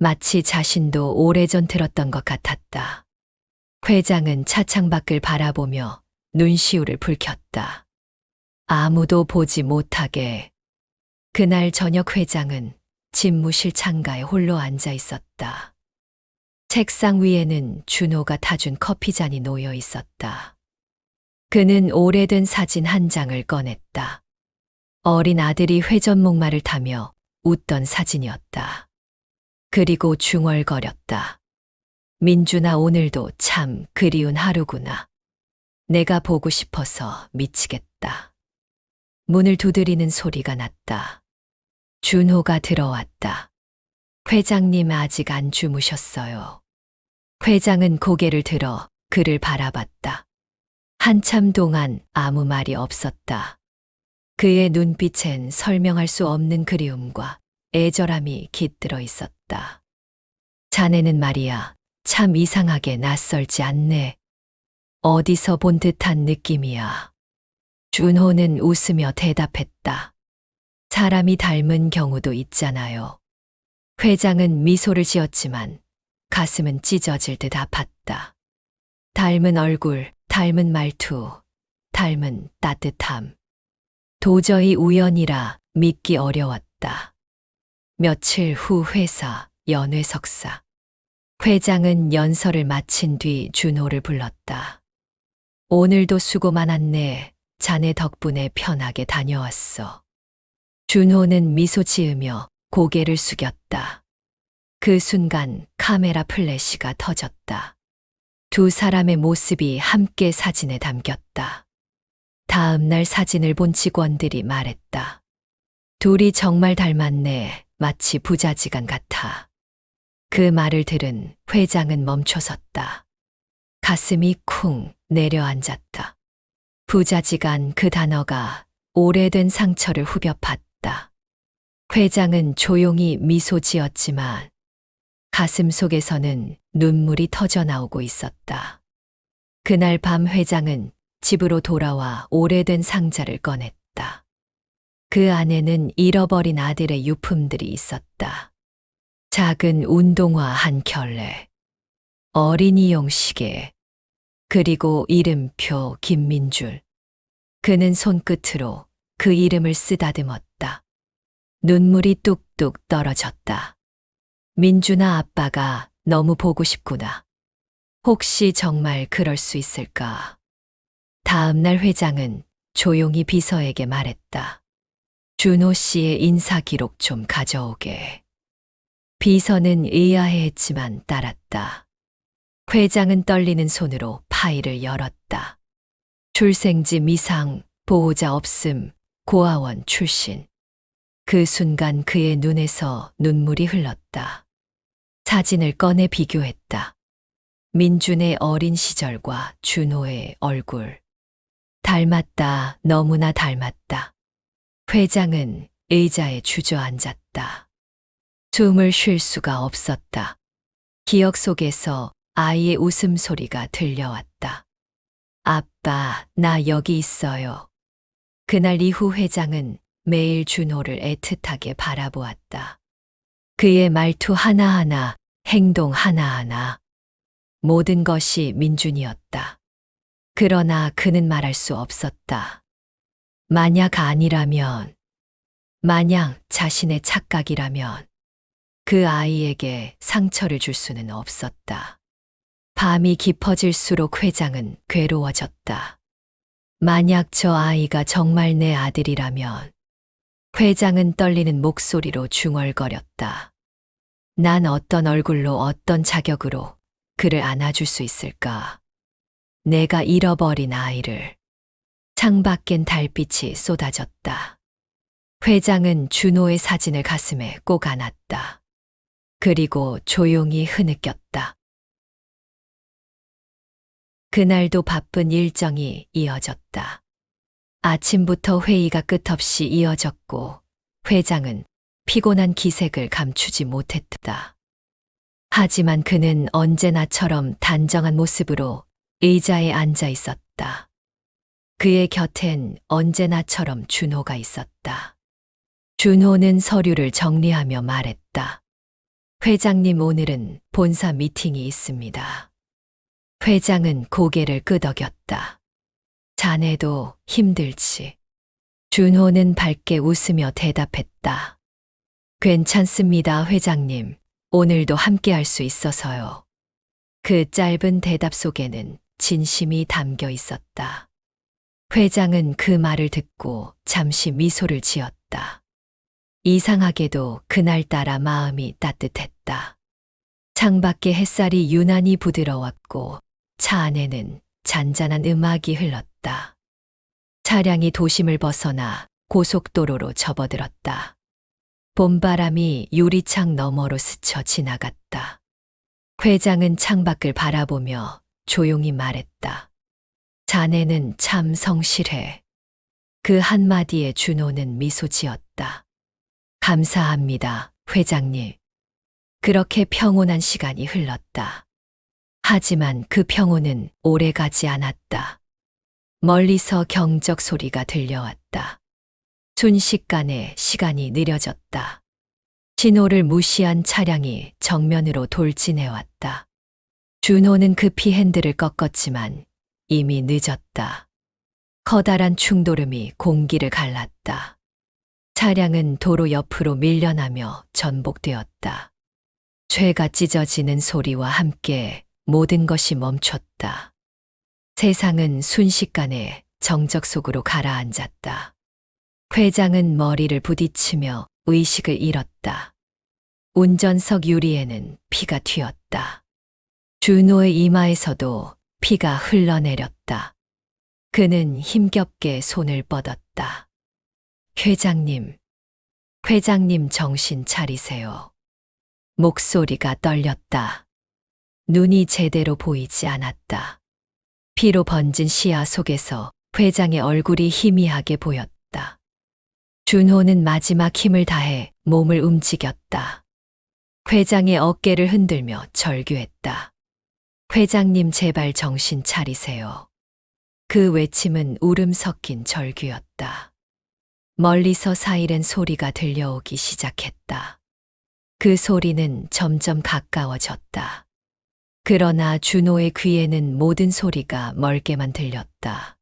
마치 자신도 오래전 들었던 것 같았다. 회장은 차창 밖을 바라보며 눈시울을 붉혔다. 아무도 보지 못하게. 그날 저녁 회장은 집무실 창가에 홀로 앉아 있었다. 책상 위에는 준호가 타준 커피잔이 놓여 있었다. 그는 오래된 사진 한 장을 꺼냈다. 어린 아들이 회전목마를 타며 웃던 사진이었다. 그리고 중얼거렸다. 민준아, 오늘도 참 그리운 하루구나. 내가 보고 싶어서 미치겠다. 문을 두드리는 소리가 났다. 준호가 들어왔다. 회장님 아직 안 주무셨어요. 회장은 고개를 들어 그를 바라봤다. 한참 동안 아무 말이 없었다. 그의 눈빛엔 설명할 수 없는 그리움과 애절함이 깃들어 있었다. 자네는 말이야, 참 이상하게 낯설지 않네. 어디서 본 듯한 느낌이야. 준호는 웃으며 대답했다. 사람이 닮은 경우도 있잖아요. 회장은 미소를 지었지만 가슴은 찢어질 듯 아팠다. 닮은 얼굴, 닮은 말투, 닮은 따뜻함. 도저히 우연이라 믿기 어려웠다. 며칠 후 회사 연회석사. 회장은 연설을 마친 뒤 준호를 불렀다. 오늘도 수고 많았네. 자네 덕분에 편하게 다녀왔어. 준호는 미소 지으며 고개를 숙였다. 그 순간 카메라 플래시가 터졌다. 두 사람의 모습이 함께 사진에 담겼다. 다음 날 사진을 본 직원들이 말했다. 둘이 정말 닮았네. 마치 부자지간 같아. 그 말을 들은 회장은 멈춰섰다. 가슴이 쿵 내려앉았다. 부자지간, 그 단어가 오래된 상처를 후벼 팠다. 회장은 조용히 미소 지었지만 가슴 속에서는 눈물이 터져 나오고 있었다. 그날 밤 회장은 집으로 돌아와 오래된 상자를 꺼냈다. 그 안에는 잃어버린 아들의 유품들이 있었다. 작은 운동화 한 켤레, 어린이용 시계, 그리고 이름표 김민줄. 그는 손끝으로 그 이름을 쓰다듬었다. 눈물이 뚝뚝 떨어졌다. 민준아, 아빠가 너무 보고 싶구나. 혹시 정말 그럴 수 있을까? 다음 날 회장은 조용히 비서에게 말했다. 준호 씨의 인사 기록 좀 가져오게. 비서는 의아해했지만 따랐다. 회장은 떨리는 손으로 파일을 열었다. 출생지 미상, 보호자 없음, 고아원 출신. 그 순간 그의 눈에서 눈물이 흘렀다. 사진을 꺼내 비교했다. 민준의 어린 시절과 준호의 얼굴. 닮았다, 너무나 닮았다. 회장은 의자에 주저앉았다. 숨을 쉴 수가 없었다. 기억 속에서 아이의 웃음소리가 들려왔다. 아빠, 나 여기 있어요. 그날 이후 회장은 매일 준호를 애틋하게 바라보았다. 그의 말투 하나하나, 행동 하나하나, 모든 것이 민준이었다. 그러나 그는 말할 수 없었다. 만약 아니라면, 만약 자신의 착각이라면 그 아이에게 상처를 줄 수는 없었다. 밤이 깊어질수록 회장은 괴로워졌다. 만약 저 아이가 정말 내 아들이라면. 회장은 떨리는 목소리로 중얼거렸다. 난 어떤 얼굴로, 어떤 자격으로 그를 안아줄 수 있을까? 내가 잃어버린 아이를. 창밖엔 달빛이 쏟아졌다. 회장은 준호의 사진을 가슴에 꼭 안았다. 그리고 조용히 흐느꼈다. 그날도 바쁜 일정이 이어졌다. 아침부터 회의가 끝없이 이어졌고 회장은 피곤한 기색을 감추지 못했다. 하지만 그는 언제나처럼 단정한 모습으로 의자에 앉아 있었다. 그의 곁엔 언제나처럼 준호가 있었다. 준호는 서류를 정리하며 말했다. 회장님, 오늘은 본사 미팅이 있습니다. 회장은 고개를 끄덕였다. 자네도 힘들지. 준호는 밝게 웃으며 대답했다. 괜찮습니다, 회장님. 오늘도 함께 할 수 있어서요. 그 짧은 대답 속에는 진심이 담겨 있었다. 회장은 그 말을 듣고 잠시 미소를 지었다. 이상하게도 그날따라 마음이 따뜻했다. 창밖의 햇살이 유난히 부드러웠고 차 안에는 잔잔한 음악이 흘렀다. 차량이 도심을 벗어나 고속도로로 접어들었다. 봄바람이 유리창 너머로 스쳐 지나갔다. 회장은 창밖을 바라보며 조용히 말했다. 자네는 참 성실해. 그 한마디에 준호는 미소 지었다. 감사합니다, 회장님. 그렇게 평온한 시간이 흘렀다. 하지만 그 평온은 오래가지 않았다. 멀리서 경적 소리가 들려왔다. 순식간에 시간이 느려졌다. 신호를 무시한 차량이 정면으로 돌진해왔다. 준호는 급히 핸들을 꺾었지만 이미 늦었다. 커다란 충돌음이 공기를 갈랐다. 차량은 도로 옆으로 밀려나며 전복되었다. 쇠가 찢어지는 소리와 함께 모든 것이 멈췄다. 세상은 순식간에 정적 속으로 가라앉았다. 회장은 머리를 부딪히며 의식을 잃었다. 운전석 유리에는 피가 튀었다. 준호의 이마에서도 피가 흘러내렸다. 그는 힘겹게 손을 뻗었다. 회장님, 회장님 정신 차리세요. 목소리가 떨렸다. 눈이 제대로 보이지 않았다. 피로 번진 시야 속에서 회장의 얼굴이 희미하게 보였다. 준호는 마지막 힘을 다해 몸을 움직였다. 회장의 어깨를 흔들며 절규했다. 회장님 제발 정신 차리세요. 그 외침은 울음 섞인 절규였다. 멀리서 사이렌 소리가 들려오기 시작했다. 그 소리는 점점 가까워졌다. 그러나 준호의 귀에는 모든 소리가 멀게만 들렸다.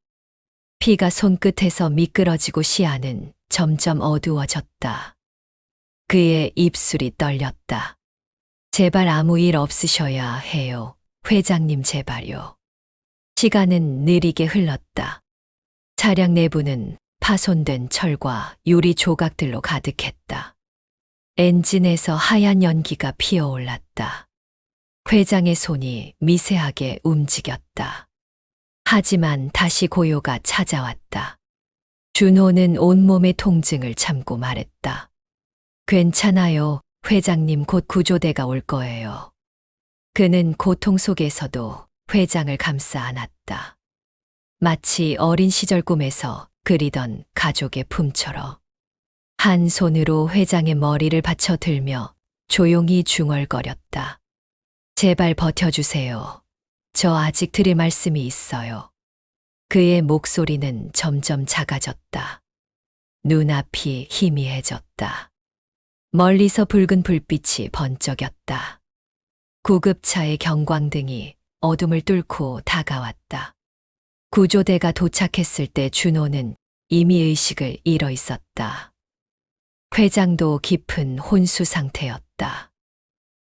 피가 손끝에서 미끄러지고 시야는 점점 어두워졌다. 그의 입술이 떨렸다. 제발 아무 일 없으셔야 해요. 회장님 제발요. 시간은 느리게 흘렀다. 차량 내부는 파손된 철과 유리 조각들로 가득했다. 엔진에서 하얀 연기가 피어올랐다. 회장의 손이 미세하게 움직였다. 하지만 다시 고요가 찾아왔다. 준호는 온몸의 통증을 참고 말했다. 괜찮아요. 회장님 곧 구조대가 올 거예요. 그는 고통 속에서도 회장을 감싸 안았다. 마치 어린 시절 꿈에서 그리던 가족의 품처럼. 한 손으로 회장의 머리를 받쳐들며 조용히 중얼거렸다. 제발 버텨주세요. 저 아직 드릴 말씀이 있어요. 그의 목소리는 점점 작아졌다. 눈앞이 희미해졌다. 멀리서 붉은 불빛이 번쩍였다. 구급차의 경광등이 어둠을 뚫고 다가왔다. 구조대가 도착했을 때 준호는 이미 의식을 잃어 있었다. 회장도 깊은 혼수 상태였다.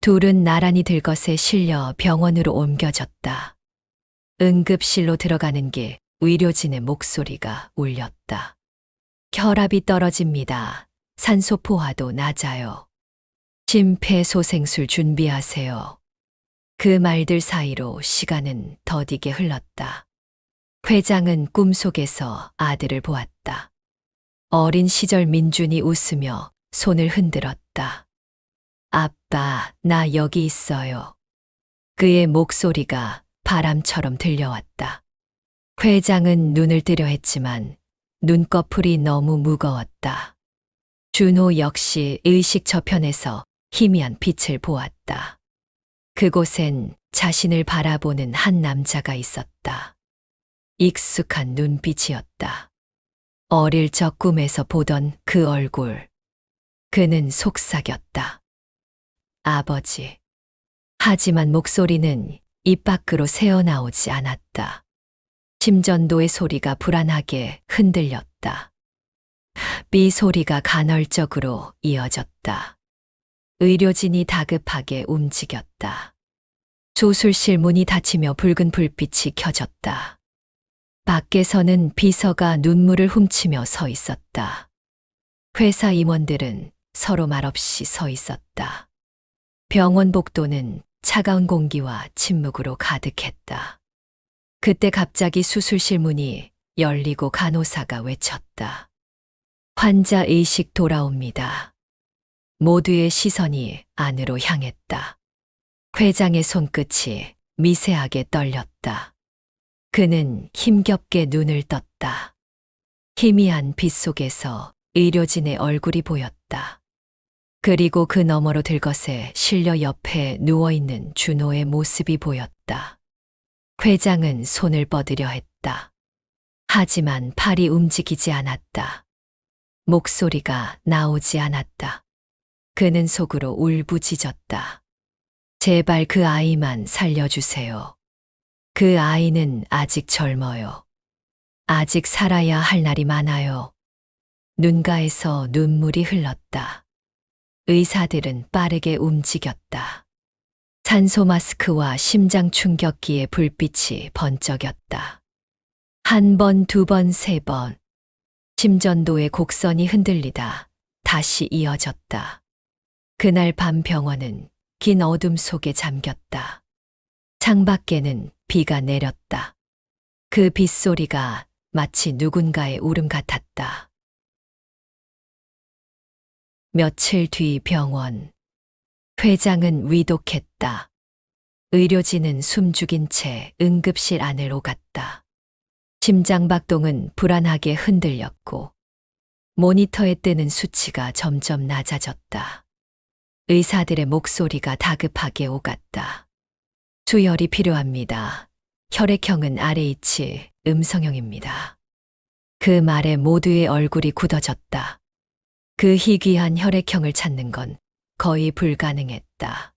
둘은 나란히 들것에 실려 병원으로 옮겨졌다. 응급실로 들어가는 길 의료진의 목소리가 울렸다. 혈압이 떨어집니다. 산소 포화도 낮아요. 심폐소생술 준비하세요. 그 말들 사이로 시간은 더디게 흘렀다. 회장은 꿈속에서 아들을 보았다. 어린 시절 민준이 웃으며 손을 흔들었다. 아빠, 나 여기 있어요. 그의 목소리가 바람처럼 들려왔다. 회장은 눈을 뜨려 했지만 눈꺼풀이 너무 무거웠다. 준호 역시 의식 저편에서 희미한 빛을 보았다. 그곳엔 자신을 바라보는 한 남자가 있었다. 익숙한 눈빛이었다. 어릴 적 꿈에서 보던 그 얼굴. 그는 속삭였다. 아버지. 하지만 목소리는 입 밖으로 새어나오지 않았다. 심전도의 소리가 불안하게 흔들렸다. 삐 소리가 간헐적으로 이어졌다. 의료진이 다급하게 움직였다. 수술실 문이 닫히며 붉은 불빛이 켜졌다. 밖에서는 비서가 눈물을 훔치며 서 있었다. 회사 임원들은 서로 말없이 서 있었다. 병원 복도는 차가운 공기와 침묵으로 가득했다. 그때 갑자기 수술실 문이 열리고 간호사가 외쳤다. 환자 의식 돌아옵니다. 모두의 시선이 안으로 향했다. 회장의 손끝이 미세하게 떨렸다. 그는 힘겹게 눈을 떴다. 희미한 빛 속에서 의료진의 얼굴이 보였다. 그리고 그 너머로 들것에 실려 옆에 누워있는 준호의 모습이 보였다. 회장은 손을 뻗으려 했다. 하지만 팔이 움직이지 않았다. 목소리가 나오지 않았다. 그는 속으로 울부짖었다. 제발 그 아이만 살려주세요. 그 아이는 아직 젊어요. 아직 살아야 할 날이 많아요. 눈가에서 눈물이 흘렀다. 의사들은 빠르게 움직였다. 산소 마스크와 심장 충격기의 불빛이 번쩍였다. 한 번, 두 번, 세 번. 심전도의 곡선이 흔들리다 다시 이어졌다. 그날 밤 병원은 긴 어둠 속에 잠겼다. 창밖에는 비가 내렸다. 그 빗소리가 마치 누군가의 울음 같았다. 며칠 뒤 병원. 회장은 위독했다. 의료진은 숨죽인 채 응급실 안으로 갔다. 심장박동은 불안하게 흔들렸고 모니터에 뜨는 수치가 점점 낮아졌다. 의사들의 목소리가 다급하게 오갔다. 수혈이 필요합니다. 혈액형은 RH 음성형입니다. 그 말에 모두의 얼굴이 굳어졌다. 그 희귀한 혈액형을 찾는 건 거의 불가능했다.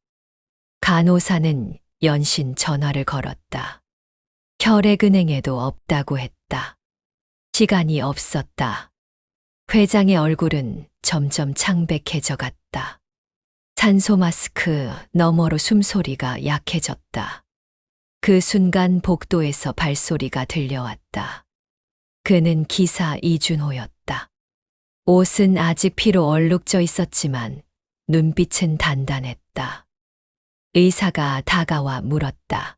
간호사는 연신 전화를 걸었다. 혈액은행에도 없다고 했다. 시간이 없었다. 회장의 얼굴은 점점 창백해져 갔다. 산소 마스크 너머로 숨소리가 약해졌다. 그 순간 복도에서 발소리가 들려왔다. 그는 기사 이준호였다. 옷은 아직 피로 얼룩져 있었지만 눈빛은 단단했다. 의사가 다가와 물었다.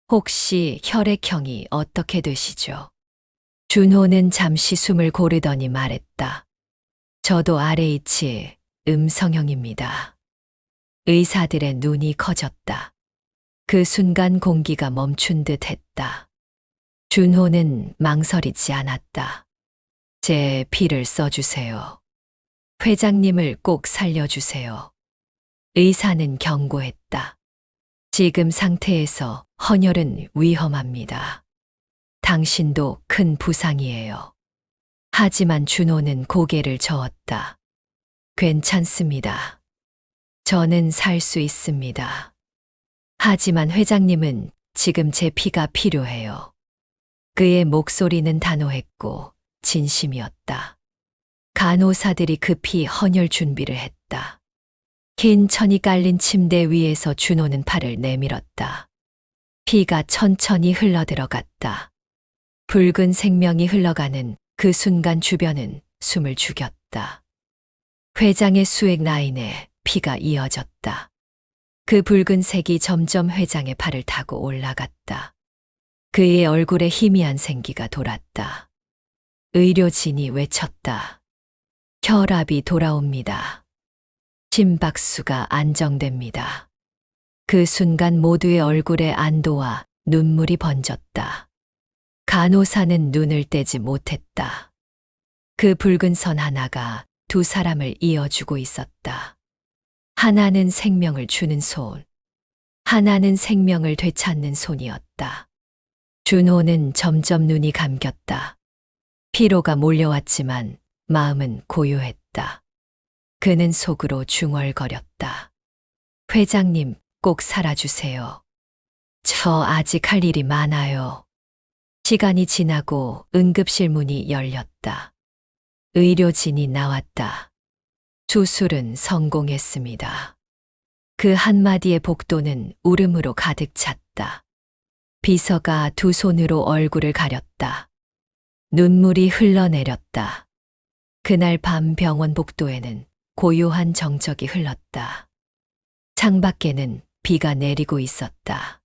혹시 혈액형이 어떻게 되시죠? 준호는 잠시 숨을 고르더니 말했다. 저도 RH 음성형입니다. 의사들의 눈이 커졌다. 그 순간 공기가 멈춘 듯 했다. 준호는 망설이지 않았다. 제 피를 써주세요. 회장님을 꼭 살려주세요. 의사는 경고했다. 지금 상태에서 헌혈은 위험합니다. 당신도 큰 부상이에요. 하지만 준호는 고개를 저었다. 괜찮습니다. 저는 살 수 있습니다. 하지만 회장님은 지금 제 피가 필요해요. 그의 목소리는 단호했고 진심이었다. 간호사들이 급히 헌혈 준비를 했다. 긴 천이 깔린 침대 위에서 준호는 팔을 내밀었다. 피가 천천히 흘러들어갔다. 붉은 생명이 흘러가는 그 순간 주변은 숨을 죽였다. 회장의 수액 라인에 피가 이어졌다. 그 붉은색이 점점 회장의 팔을 타고 올라갔다. 그의 얼굴에 희미한 생기가 돌았다. 의료진이 외쳤다. 혈압이 돌아옵니다. 심박수가 안정됩니다. 그 순간 모두의 얼굴에 안도와 눈물이 번졌다. 간호사는 눈을 떼지 못했다. 그 붉은 선 하나가 두 사람을 이어주고 있었다. 하나는 생명을 주는 손, 하나는 생명을 되찾는 손이었다. 준호는 점점 눈이 감겼다. 피로가 몰려왔지만 마음은 고요했다. 그는 속으로 중얼거렸다. 회장님, 꼭 살아주세요. 저 아직 할 일이 많아요. 시간이 지나고 응급실 문이 열렸다. 의료진이 나왔다. 수술은 성공했습니다. 그 한마디의 복도는 울음으로 가득 찼다. 비서가 두 손으로 얼굴을 가렸다. 눈물이 흘러내렸다. 그날 밤 병원 복도에는 고요한 정적이 흘렀다. 창밖에는 비가 내리고 있었다.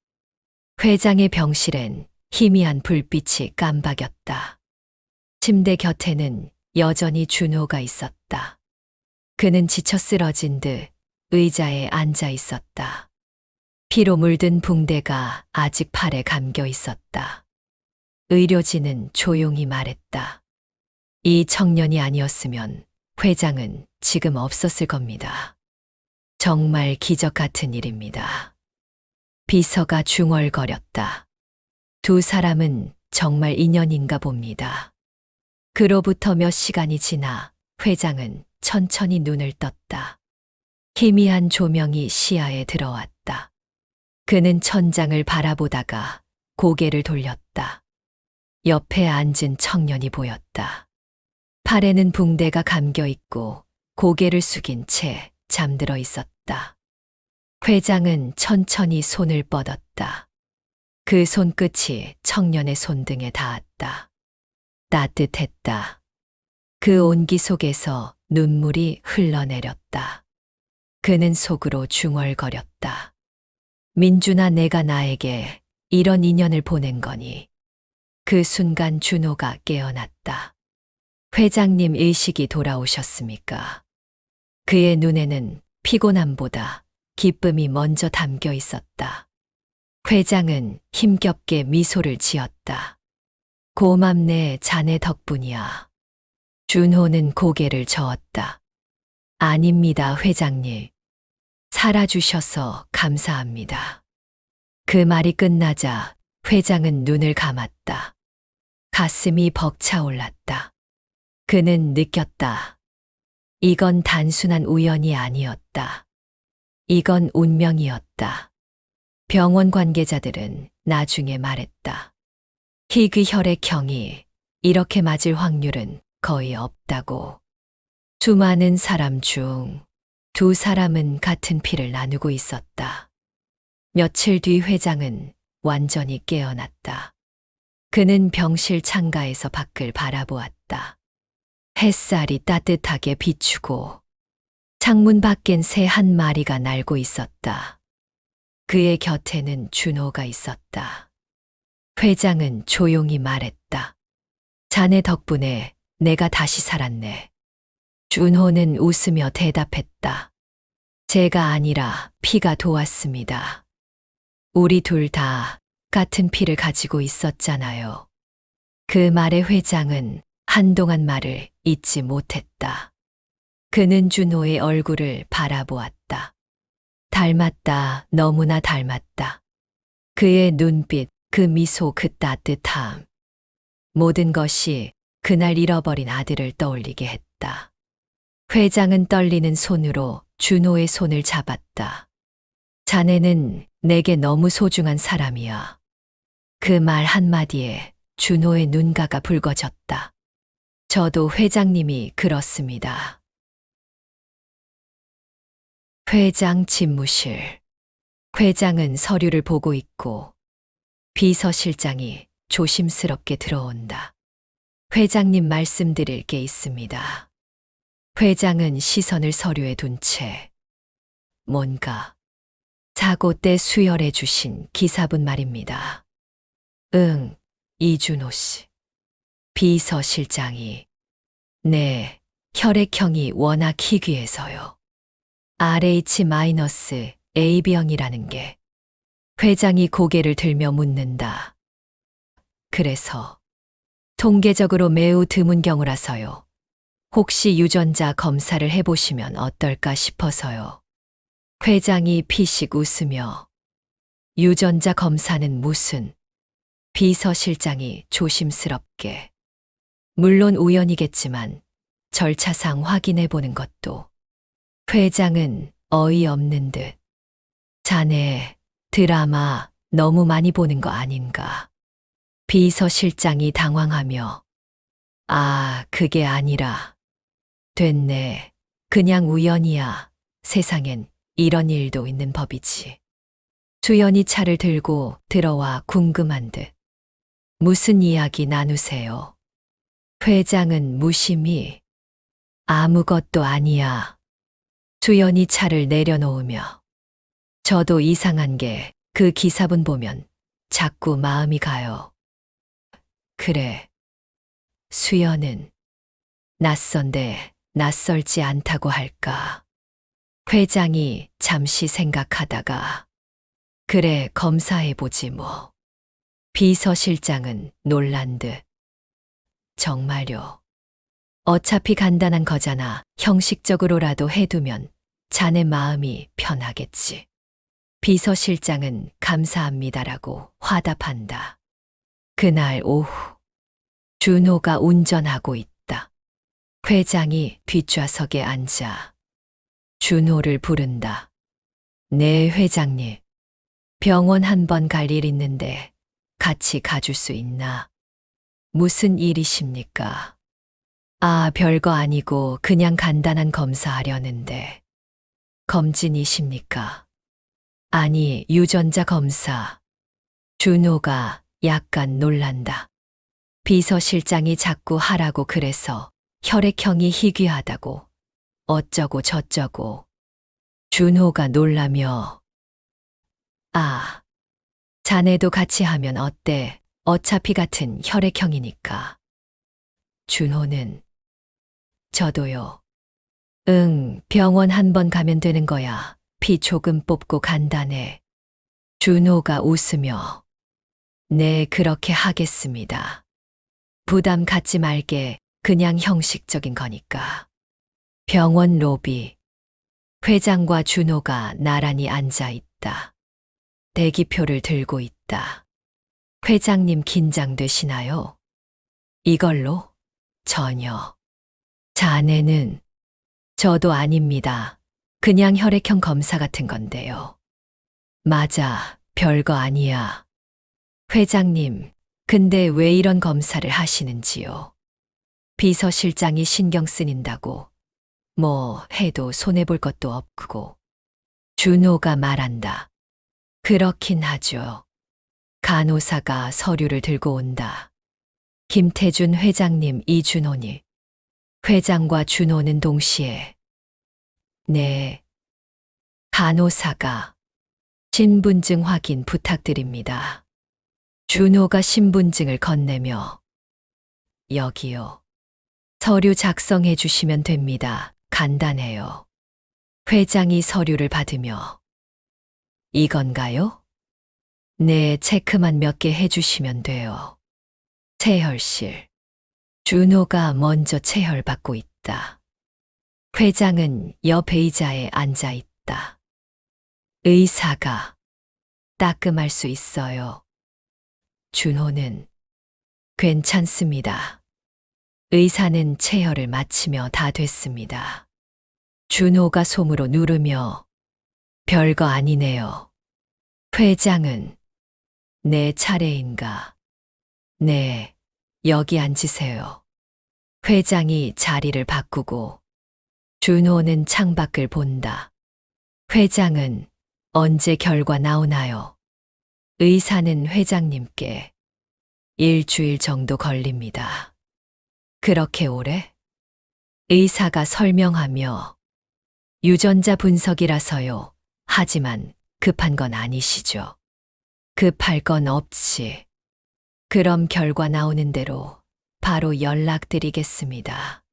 회장의 병실엔 희미한 불빛이 깜박였다. 침대 곁에는 여전히 준호가 있었다. 그는 지쳐 쓰러진 듯 의자에 앉아 있었다. 피로 물든 붕대가 아직 팔에 감겨 있었다. 의료진은 조용히 말했다. 이 청년이 아니었으면 회장은 지금 없었을 겁니다. 정말 기적 같은 일입니다. 비서가 중얼거렸다. 두 사람은 정말 인연인가 봅니다. 그로부터 몇 시간이 지나 회장은 천천히 눈을 떴다. 희미한 조명이 시야에 들어왔다. 그는 천장을 바라보다가 고개를 돌렸다. 옆에 앉은 청년이 보였다. 팔에는 붕대가 감겨 있고 고개를 숙인 채 잠들어 있었다. 회장은 천천히 손을 뻗었다. 그 손끝이 청년의 손등에 닿았다. 따뜻했다. 그 온기 속에서 눈물이 흘러내렸다. 그는 속으로 중얼거렸다. 민준아, 내가 나에게 이런 인연을 보낸 거니. 그 순간 준호가 깨어났다. 회장님 의식이 돌아오셨습니까? 그의 눈에는 피곤함보다 기쁨이 먼저 담겨 있었다. 회장은 힘겹게 미소를 지었다. 고맙네, 자네 덕분이야. 준호는 고개를 저었다. 아닙니다, 회장님. 살아주셔서 감사합니다. 그 말이 끝나자 회장은 눈을 감았다. 가슴이 벅차올랐다. 그는 느꼈다. 이건 단순한 우연이 아니었다. 이건 운명이었다. 병원 관계자들은 나중에 말했다. 희귀혈액형이 이렇게 맞을 확률은 거의 없다고. 수많은 사람 중 두 사람은 같은 피를 나누고 있었다. 며칠 뒤 회장은 완전히 깨어났다. 그는 병실 창가에서 밖을 바라보았다. 햇살이 따뜻하게 비추고 창문 밖엔 새 한 마리가 날고 있었다. 그의 곁에는 준호가 있었다. 회장은 조용히 말했다. 자네 덕분에 내가 다시 살았네. 준호는 웃으며 대답했다. 제가 아니라 피가 도왔습니다. 우리 둘 다 같은 피를 가지고 있었잖아요. 그 말에 회장은 한동안 말을 잊지 못했다. 그는 준호의 얼굴을 바라보았다. 닮았다, 너무나 닮았다. 그의 눈빛, 그 미소, 그 따뜻함. 모든 것이 그날 잃어버린 아들을 떠올리게 했다. 회장은 떨리는 손으로 준호의 손을 잡았다. 자네는 내게 너무 소중한 사람이야. 그 말 한마디에 준호의 눈가가 붉어졌다. 저도 회장님이 그렇습니다. 회장 집무실. 회장은 서류를 보고 있고 비서실장이 조심스럽게 들어온다. 회장님, 말씀드릴 게 있습니다. 회장은 시선을 서류에 둔 채 뭔가 사고 때 수혈해 주신 기사분 말입니다. 응, 이준호 씨. 비서실장이. 네, 혈액형이 워낙 희귀해서요. RH-AB형이라는 게. 회장이 고개를 들며 묻는다. 그래서 통계적으로 매우 드문 경우라서요. 혹시 유전자 검사를 해보시면 어떨까 싶어서요. 회장이 피식 웃으며 유전자 검사는 무슨? 비서실장이 조심스럽게. 물론 우연이겠지만 절차상 확인해보는 것도. 회장은 어이없는 듯. 자네 드라마 너무 많이 보는 거 아닌가? 비서실장이 당황하며. 아, 그게 아니라 됐네. 그냥 우연이야. 세상엔 이런 일도 있는 법이지. 주연이 차를 들고 들어와 궁금한 듯. 무슨 이야기 나누세요? 회장은 무심히 아무것도 아니야. 주연이 차를 내려놓으며 저도 이상한 게 그 기사분 보면 자꾸 마음이 가요. 그래. 수연은 낯선데 낯설지 않다고 할까. 회장이 잠시 생각하다가 그래 검사해보지 뭐. 비서실장은 놀란 듯. 정말요. 어차피 간단한 거잖아. 형식적으로라도 해두면 자네 마음이 편하겠지. 비서실장은 감사합니다라고 화답한다. 그날 오후 준호가 운전하고 있다. 회장이 뒷좌석에 앉아 준호를 부른다. 네, 회장님. 병원 한 번 갈 일 있는데 같이 가줄 수 있나? 무슨 일이십니까? 아, 별거 아니고 그냥 간단한 검사하려는데. 검진이십니까? 아니, 유전자 검사. 준호가 약간 놀란다. 비서실장이 자꾸 하라고 그래서 혈액형이 희귀하다고 어쩌고 저쩌고. 준호가 놀라며 아, 자네도 같이 하면 어때? 어차피 같은 혈액형이니까. 준호는 저도요. 응, 병원 한 번 가면 되는 거야. 피 조금 뽑고 간다네. 준호가 웃으며 네, 그렇게 하겠습니다. 부담 갖지 말게. 그냥 형식적인 거니까. 병원 로비. 회장과 준호가 나란히 앉아 있다. 대기표를 들고 있다. 회장님 긴장되시나요? 이걸로? 전혀. 자네는 저도 아닙니다. 그냥 혈액형 검사 같은 건데요. 맞아, 별거 아니야. 회장님, 근데 왜 이런 검사를 하시는지요? 비서실장이 신경 쓰인다고. 뭐 해도 손해볼 것도 없고. 준호가 말한다. 그렇긴 하죠. 간호사가 서류를 들고 온다. 김태준 회장님, 이준호니. 회장과 준호는 동시에 네. 간호사가 신분증 확인 부탁드립니다. 준호가 신분증을 건네며 여기요. 서류 작성해 주시면 됩니다. 간단해요. 회장이 서류를 받으며 이건가요? 네, 체크만 몇 개 해주시면 돼요. 체혈실. 준호가 먼저 체혈받고 있다. 회장은 옆 의자에 앉아 있다. 의사가 따끔할 수 있어요. 준호는 괜찮습니다. 의사는 체혈을 마치며 다 됐습니다. 준호가 솜으로 누르며 별거 아니네요. 회장은 내 차례인가? 네, 여기 앉으세요. 회장이 자리를 바꾸고 준호는 창밖을 본다. 회장은 언제 결과 나오나요? 의사는 회장님께 일주일 정도 걸립니다. 그렇게 오래? 의사가 설명하며 유전자 분석이라서요. 하지만 급한 건 아니시죠. 급할 건 없지. 그럼 결과 나오는 대로 바로 연락드리겠습니다.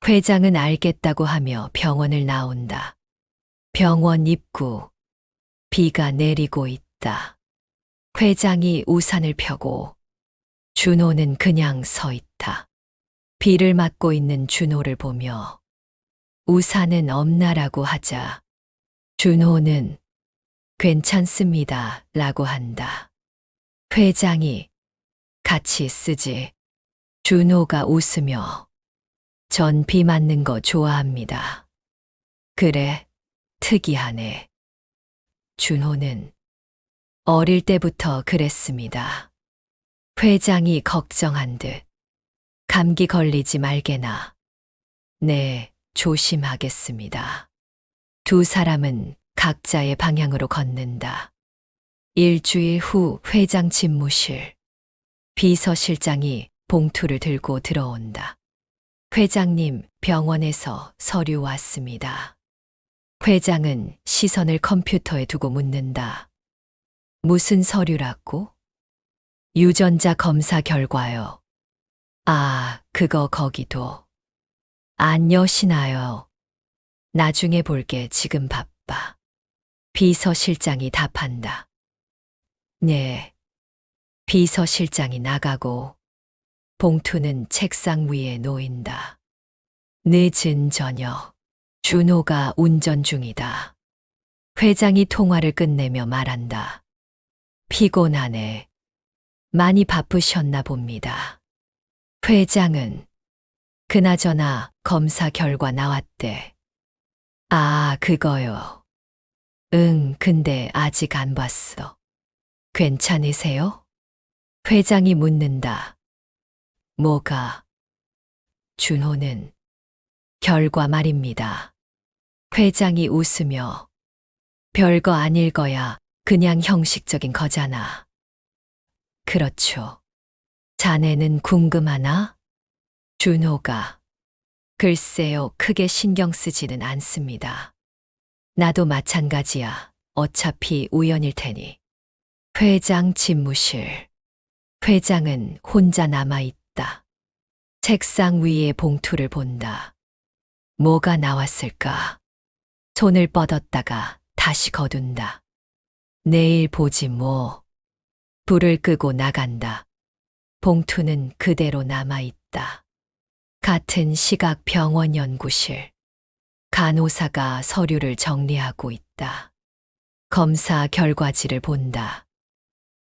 회장은 알겠다고 하며 병원을 나온다. 병원 입구. 비가 내리고 있다. 회장이 우산을 펴고 준호는 그냥 서 있다. 비를 맞고 있는 준호를 보며 우산은 없나라고 하자 준호는 괜찮습니다 라고 한다. 회장이 같이 쓰지. 준호가 웃으며 전 비 맞는 거 좋아합니다. 그래, 특이하네. 준호는 어릴 때부터 그랬습니다. 회장이 걱정한 듯 감기 걸리지 말게나. 네, 조심하겠습니다. 두 사람은 각자의 방향으로 걷는다. 일주일 후 회장 집무실. 비서실장이 봉투를 들고 들어온다. 회장님, 병원에서 서류 왔습니다. 회장은 시선을 컴퓨터에 두고 묻는다. 무슨 서류라고? 유전자 검사 결과요. 아, 그거 거기도. 안 여시나요? 나중에 볼게, 지금 바빠. 비서실장이 답한다. 네. 비서실장이 나가고 봉투는 책상 위에 놓인다. 늦은 저녁, 준호가 운전 중이다. 회장이 통화를 끝내며 말한다. 피곤하네. 많이 바쁘셨나 봅니다. 회장은 그나저나 검사 결과 나왔대. 아, 그거요. 응, 근데 아직 안 봤어. 괜찮으세요? 회장이 묻는다. 뭐가? 준호는 결과 말입니다. 회장이 웃으며 별거 아닐 거야. 그냥 형식적인 거잖아. 그렇죠. 자네는 궁금하나? 준호가 글쎄요, 크게 신경 쓰지는 않습니다. 나도 마찬가지야. 어차피 우연일 테니. 회장 집무실. 회장은 혼자 남아있다. 책상 위에 봉투를 본다. 뭐가 나왔을까? 손을 뻗었다가 다시 거둔다. 내일 보지 뭐. 불을 끄고 나간다. 봉투는 그대로 남아있다. 같은 시각 병원 연구실. 간호사가 서류를 정리하고 있다. 검사 결과지를 본다.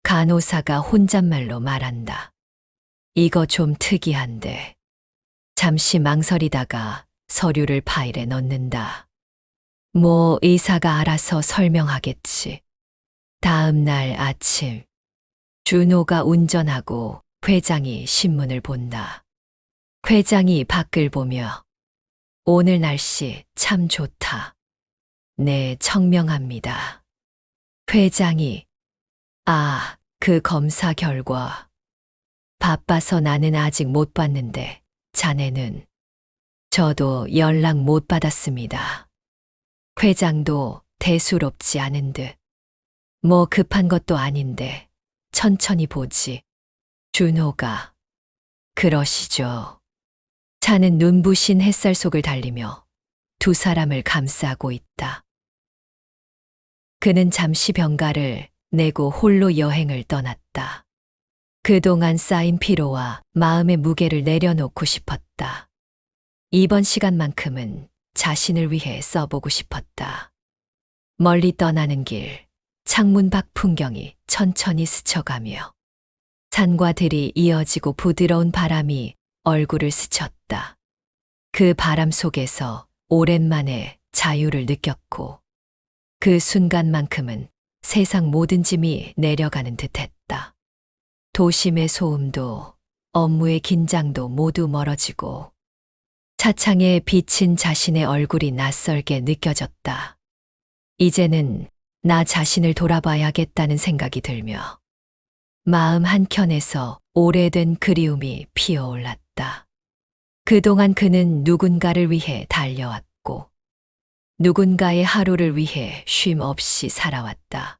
간호사가 혼잣말로 말한다. 이거 좀 특이한데. 잠시 망설이다가 서류를 파일에 넣는다. 뭐 의사가 알아서 설명하겠지. 다음 날 아침, 준호가 운전하고 회장이 신문을 본다. 회장이 밖을 보며 오늘 날씨 참 좋다. 네, 청명합니다. 회장이 아, 그 검사 결과. 바빠서 나는 아직 못 봤는데 자네는? 저도 연락 못 받았습니다. 회장도 대수롭지 않은 듯. 뭐 급한 것도 아닌데 천천히 보지. 준호가 그러시죠. 차는 눈부신 햇살 속을 달리며 두 사람을 감싸고 있다. 그는 잠시 병가를 내고 홀로 여행을 떠났다. 그동안 쌓인 피로와 마음의 무게를 내려놓고 싶었다. 이번 시간만큼은 자신을 위해 써보고 싶었다. 멀리 떠나는 길, 창문 밖 풍경이 천천히 스쳐가며 산과 들이 이어지고 부드러운 바람이 얼굴을 스쳤다. 그 바람 속에서 오랜만에 자유를 느꼈고 그 순간만큼은 세상 모든 짐이 내려가는 듯했다. 도심의 소음도 업무의 긴장도 모두 멀어지고 차창에 비친 자신의 얼굴이 낯설게 느껴졌다. 이제는 나 자신을 돌아봐야겠다는 생각이 들며 마음 한켠에서 오래된 그리움이 피어올랐다. 그동안 그는 누군가를 위해 달려왔고 누군가의 하루를 위해 쉼 없이 살아왔다.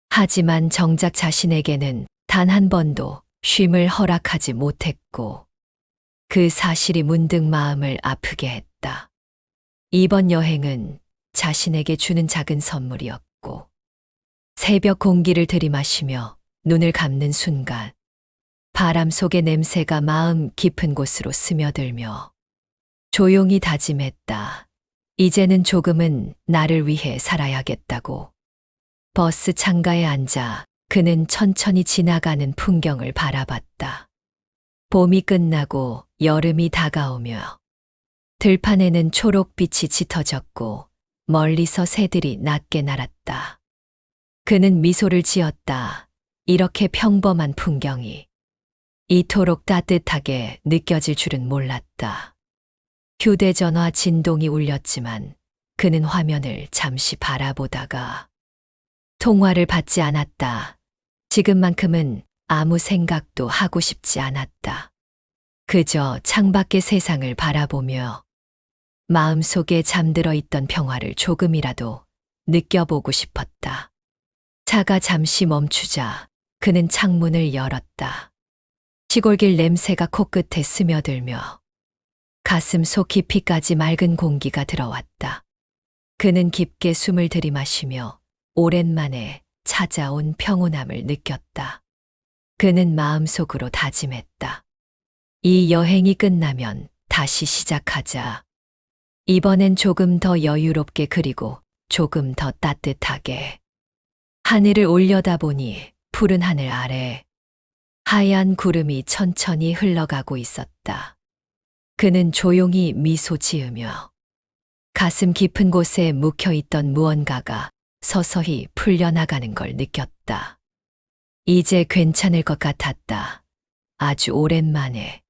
하지만 정작 자신에게는 단 한 번도 쉼을 허락하지 못했고 그 사실이 문득 마음을 아프게 했다. 이번 여행은 자신에게 주는 작은 선물이었고 새벽 공기를 들이마시며 눈을 감는 순간 바람 속의 냄새가 마음 깊은 곳으로 스며들며 조용히 다짐했다. 이제는 조금은 나를 위해 살아야겠다고. 버스 창가에 앉아 그는 천천히 지나가는 풍경을 바라봤다. 봄이 끝나고 여름이 다가오며 들판에는 초록빛이 짙어졌고 멀리서 새들이 낮게 날았다. 그는 미소를 지었다. 이렇게 평범한 풍경이 이토록 따뜻하게 느껴질 줄은 몰랐다. 휴대전화 진동이 울렸지만 그는 화면을 잠시 바라보다가 통화를 받지 않았다. 지금만큼은 아무 생각도 하고 싶지 않았다. 그저 창밖의 세상을 바라보며 마음속에 잠들어 있던 평화를 조금이라도 느껴보고 싶었다. 차가 잠시 멈추자 그는 창문을 열었다. 시골길 냄새가 코끝에 스며들며 가슴 속 깊이까지 맑은 공기가 들어왔다. 그는 깊게 숨을 들이마시며 오랜만에 찾아온 평온함을 느꼈다. 그는 마음속으로 다짐했다. 이 여행이 끝나면 다시 시작하자. 이번엔 조금 더 여유롭게 그리고 조금 더 따뜻하게. 하늘을 올려다보니 푸른 하늘 아래 하얀 구름이 천천히 흘러가고 있었다. 그는 조용히 미소 지으며 가슴 깊은 곳에 묵혀있던 무언가가 서서히 풀려나가는 걸 느꼈다. 이제 괜찮을 것 같았다. 아주 오랜만에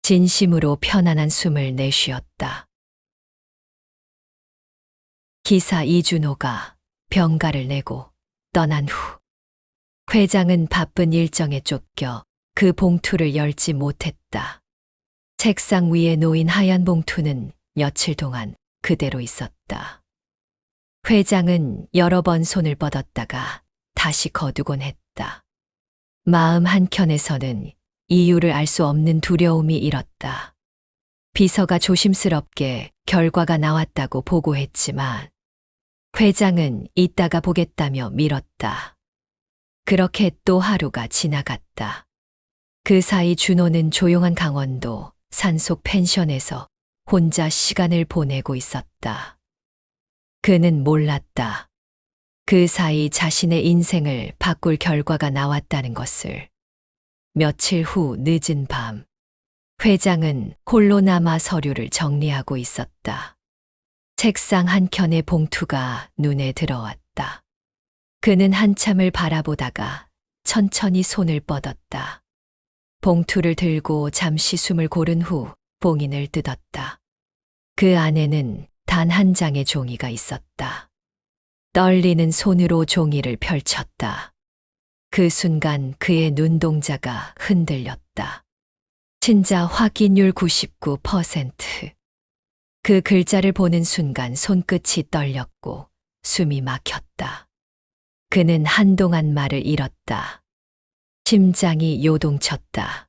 진심으로 편안한 숨을 내쉬었다. 기사 이준호가 병가를 내고 떠난 후 회장은 바쁜 일정에 쫓겨 그 봉투를 열지 못했다. 책상 위에 놓인 하얀 봉투는 며칠 동안 그대로 있었다. 회장은 여러 번 손을 뻗었다가 다시 거두곤 했다. 마음 한켠에서는 이유를 알 수 없는 두려움이 일었다. 비서가 조심스럽게 결과가 나왔다고 보고했지만 회장은 이따가 보겠다며 미뤘다. 그렇게 또 하루가 지나갔다. 그 사이 준호는 조용한 강원도 산속 펜션에서 혼자 시간을 보내고 있었다. 그는 몰랐다. 그 사이 자신의 인생을 바꿀 결과가 나왔다는 것을. 며칠 후 늦은 밤, 회장은 홀로 남아 서류를 정리하고 있었다. 책상 한켠의 봉투가 눈에 들어왔다. 그는 한참을 바라보다가 천천히 손을 뻗었다. 봉투를 들고 잠시 숨을 고른 후 봉인을 뜯었다. 그 안에는 단 한 장의 종이가 있었다. 떨리는 손으로 종이를 펼쳤다. 그 순간 그의 눈동자가 흔들렸다. 친자 확인율 99%. 그 글자를 보는 순간 손끝이 떨렸고 숨이 막혔다. 그는 한동안 말을 잃었다. 심장이 요동쳤다.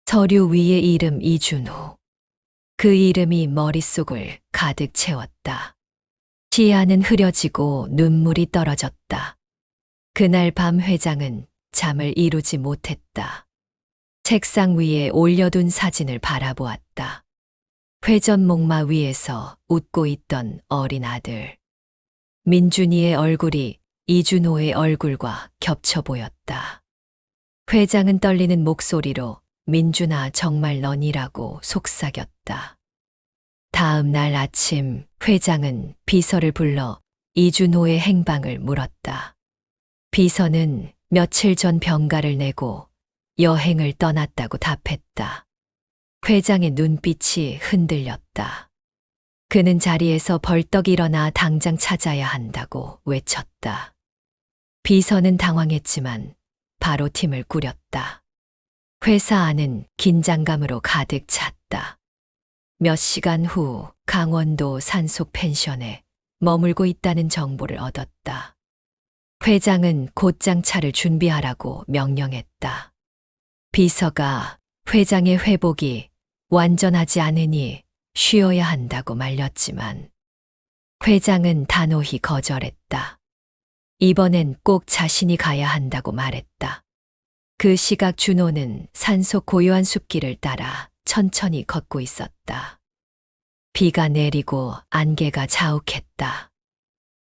서류 위에 이름 이준호. 그 이름이 머릿속을 가득 채웠다. 시야는 흐려지고 눈물이 떨어졌다. 그날 밤 회장은 잠을 이루지 못했다. 책상 위에 올려둔 사진을 바라보았다. 회전목마 위에서 웃고 있던 어린 아들. 민준이의 얼굴이 이준호의 얼굴과 겹쳐 보였다. 회장은 떨리는 목소리로 민준아 정말 넌이라고 속삭였다. 다음 날 아침 회장은 비서를 불러 이준호의 행방을 물었다. 비서는 며칠 전 병가를 내고 여행을 떠났다고 답했다. 회장의 눈빛이 흔들렸다. 그는 자리에서 벌떡 일어나 당장 찾아야 한다고 외쳤다. 비서는 당황했지만 바로 팀을 꾸렸다. 회사 안은 긴장감으로 가득 찼다. 몇 시간 후 강원도 산속 펜션에 머물고 있다는 정보를 얻었다. 회장은 곧장 차를 준비하라고 명령했다. 비서가 회장의 회복이 완전하지 않으니 쉬어야 한다고 말렸지만 회장은 단호히 거절했다. 이번엔 꼭 자신이 가야 한다고 말했다. 그 시각 준호는 산속 고요한 숲길을 따라 천천히 걷고 있었다. 비가 내리고 안개가 자욱했다.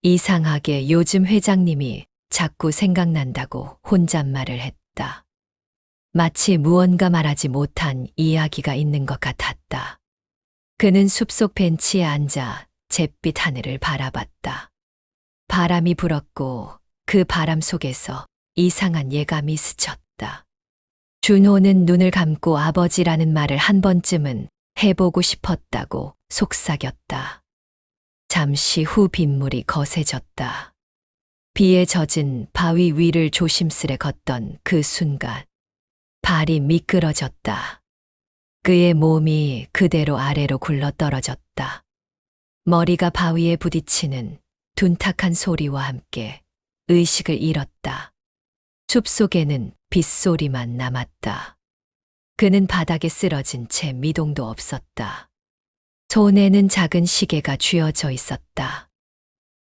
이상하게 요즘 회장님이 자꾸 생각난다고 혼잣말을 했다. 마치 무언가 말하지 못한 이야기가 있는 것 같았다. 그는 숲속 벤치에 앉아 잿빛 하늘을 바라봤다. 바람이 불었고 그 바람 속에서 이상한 예감이 스쳤다. 준호는 눈을 감고 아버지라는 말을 한 번쯤은 해보고 싶었다고 속삭였다. 잠시 후 빗물이 거세졌다. 비에 젖은 바위 위를 조심스레 걷던 그 순간 발이 미끄러졌다. 그의 몸이 그대로 아래로 굴러떨어졌다. 머리가 바위에 부딪히는 둔탁한 소리와 함께 의식을 잃었다. 숲속에는 빗소리만 남았다. 그는 바닥에 쓰러진 채 미동도 없었다. 손에는 작은 시계가 쥐어져 있었다.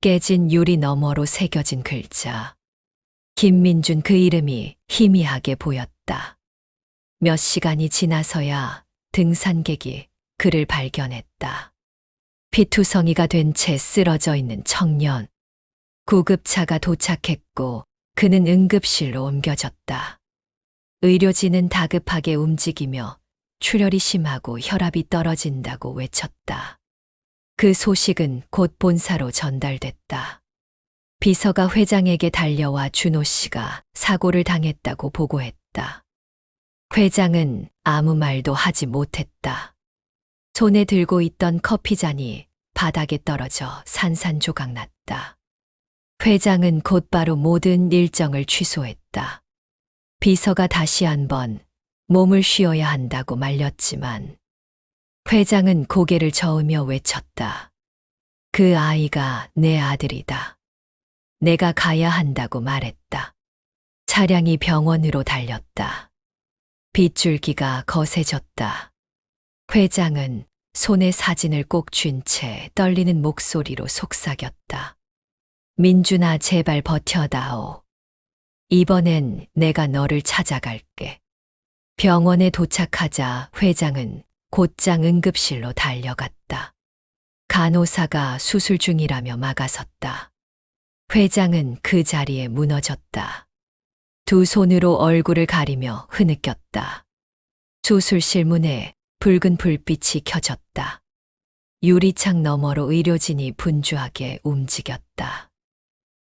깨진 유리 너머로 새겨진 글자. 김민준, 그 이름이 희미하게 보였다. 몇 시간이 지나서야 등산객이 그를 발견했다. 피투성이가 된 채 쓰러져 있는 청년. 구급차가 도착했고 그는 응급실로 옮겨졌다. 의료진은 다급하게 움직이며 출혈이 심하고 혈압이 떨어진다고 외쳤다. 그 소식은 곧 본사로 전달됐다. 비서가 회장에게 달려와 준호 씨가 사고를 당했다고 보고했다. 회장은 아무 말도 하지 못했다. 손에 들고 있던 커피잔이 바닥에 떨어져 산산조각 났다. 회장은 곧바로 모든 일정을 취소했다. 비서가 다시 한번 몸을 쉬어야 한다고 말렸지만 회장은 고개를 저으며 외쳤다. 그 아이가 내 아들이다. 내가 가야 한다고 말했다. 차량이 병원으로 달렸다. 빗줄기가 거세졌다. 회장은 손에 사진을 꼭 쥔 채 떨리는 목소리로 속삭였다. 민준아, 제발 버텨다오. 이번엔 내가 너를 찾아갈게. 병원에 도착하자 회장은 곧장 응급실로 달려갔다. 간호사가 수술 중이라며 막아섰다. 회장은 그 자리에 무너졌다. 두 손으로 얼굴을 가리며 흐느꼈다. 수술실 문에 붉은 불빛이 켜졌다. 유리창 너머로 의료진이 분주하게 움직였다.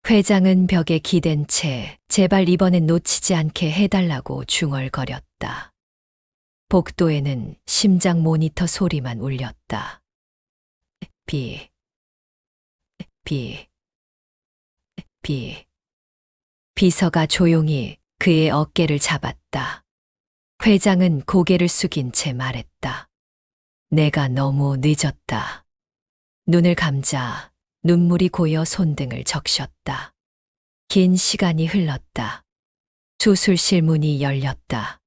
회장은 벽에 기댄 채 제발 이번엔 놓치지 않게 해달라고 중얼거렸다. 복도에는 심장 모니터 소리만 울렸다. 비. 비서가 조용히 그의 어깨를 잡았다. 회장은 고개를 숙인 채 말했다. 내가 너무 늦었다. 눈을 감자 눈물이 고여 손등을 적셨다. 긴 시간이 흘렀다. 수술실 문이 열렸다.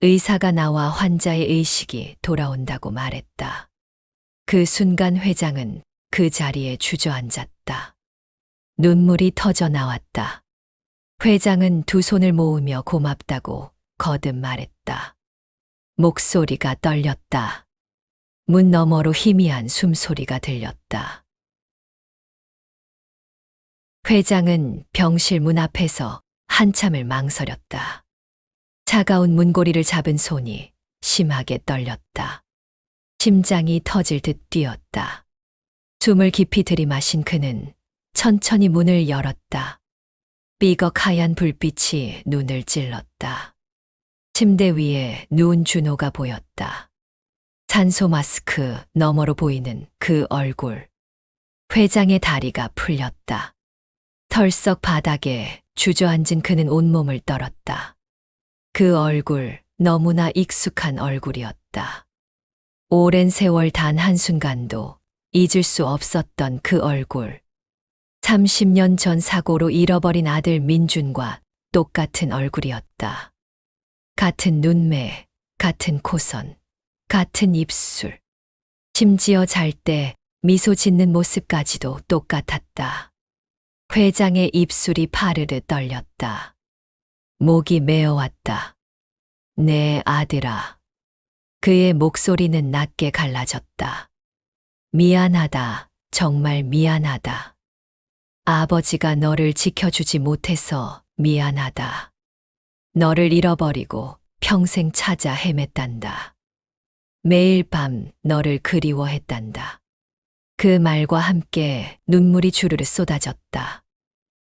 의사가 나와 환자의 의식이 돌아온다고 말했다. 그 순간 회장은 그 자리에 주저앉았다. 눈물이 터져 나왔다. 회장은 두 손을 모으며 고맙다고 거듭 말했다. 목소리가 떨렸다. 문 너머로 희미한 숨소리가 들렸다. 회장은 병실 문 앞에서 한참을 망설였다. 차가운 문고리를 잡은 손이 심하게 떨렸다. 심장이 터질 듯 뛰었다. 숨을 깊이 들이마신 그는 천천히 문을 열었다. 삐걱 하얀 불빛이 눈을 찔렀다. 침대 위에 누운 준호가 보였다. 산소 마스크 너머로 보이는 그 얼굴. 회장의 다리가 풀렸다. 털썩 바닥에 주저앉은 그는 온몸을 떨었다. 그 얼굴, 너무나 익숙한 얼굴이었다. 오랜 세월 단 한순간도 잊을 수 없었던 그 얼굴. 30년 전 사고로 잃어버린 아들 민준과 똑같은 얼굴이었다. 같은 눈매, 같은 코선, 같은 입술. 심지어 잘 때 미소 짓는 모습까지도 똑같았다. 회장의 입술이 파르르 떨렸다. 목이 메어왔다. 내 아들아. 그의 목소리는 낮게 갈라졌다. 미안하다. 정말 미안하다. 아버지가 너를 지켜주지 못해서 미안하다. 너를 잃어버리고 평생 찾아 헤맸단다. 매일 밤 너를 그리워했단다. 그 말과 함께 눈물이 주르르 쏟아졌다.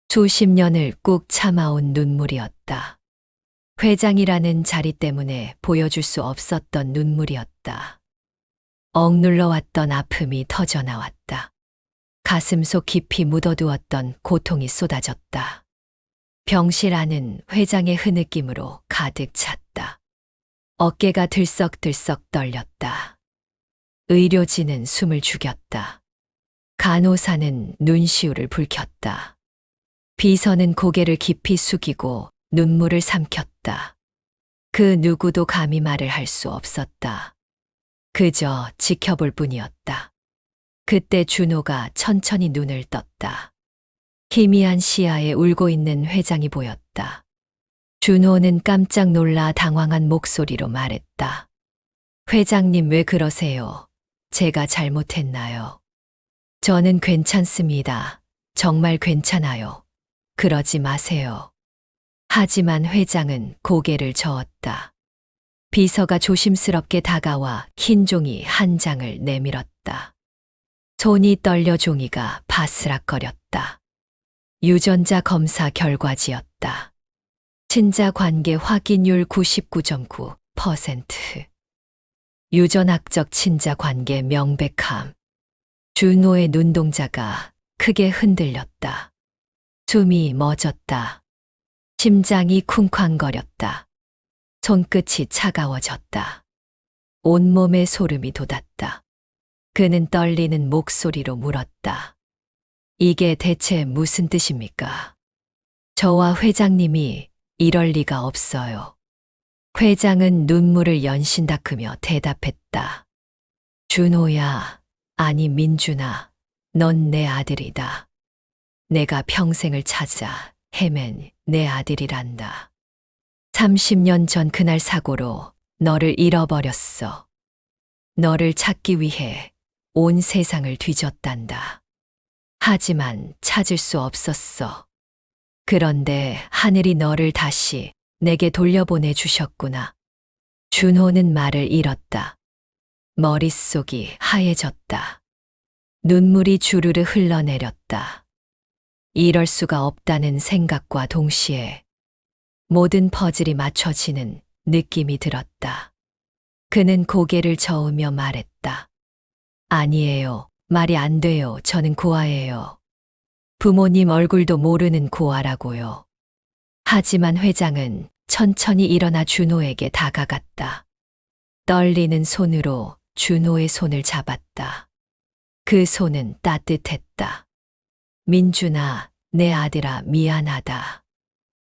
수십 년을 꾹 참아온 눈물이었다. 회장이라는 자리 때문에 보여줄 수 없었던 눈물이었다. 억눌러왔던 아픔이 터져나왔다. 가슴속 깊이 묻어두었던 고통이 쏟아졌다. 병실 안은 회장의 흐느낌으로 가득 찼다. 어깨가 들썩들썩 떨렸다. 의료진은 숨을 죽였다. 간호사는 눈시울을 붉혔다. 비서는 고개를 깊이 숙이고 눈물을 삼켰다. 그 누구도 감히 말을 할 수 없었다. 그저 지켜볼 뿐이었다. 그때 준호가 천천히 눈을 떴다. 희미한 시야에 울고 있는 회장이 보였다. 준호는 깜짝 놀라 당황한 목소리로 말했다. 회장님 왜 그러세요? 제가 잘못했나요? 저는 괜찮습니다. 정말 괜찮아요. 그러지 마세요. 하지만 회장은 고개를 저었다. 비서가 조심스럽게 다가와 흰 종이 한 장을 내밀었다. 손이 떨려 종이가 바스락거렸다. 유전자 검사 결과지였다. 친자 관계 확인율 99.9%. 유전학적 친자 관계 명백함. 준호의 눈동자가 크게 흔들렸다. 숨이 멎었다. 심장이 쿵쾅거렸다. 손끝이 차가워졌다. 온몸에 소름이 돋았다. 그는 떨리는 목소리로 물었다. 이게 대체 무슨 뜻입니까? 저와 회장님이 이럴 리가 없어요. 회장은 눈물을 연신 닦으며 대답했다. 준호야, 아니 민준아, 넌 내 아들이다. 내가 평생을 찾아 헤맨 내 아들이란다. 30년 전 그날 사고로 너를 잃어버렸어. 너를 찾기 위해 온 세상을 뒤졌단다. 하지만 찾을 수 없었어. 그런데 하늘이 너를 다시 내게 돌려보내 주셨구나. 준호는 말을 잃었다. 머릿속이 하얘졌다. 눈물이 주르르 흘러내렸다. 이럴 수가 없다는 생각과 동시에 모든 퍼즐이 맞춰지는 느낌이 들었다. 그는 고개를 저으며 말했다. 아니에요. 말이 안 돼요. 저는 고아예요. 부모님 얼굴도 모르는 고아라고요. 하지만 회장은 천천히 일어나 준호에게 다가갔다. 떨리는 손으로 준호의 손을 잡았다. 그 손은 따뜻했다. 민준아, 내 아들아, 미안하다.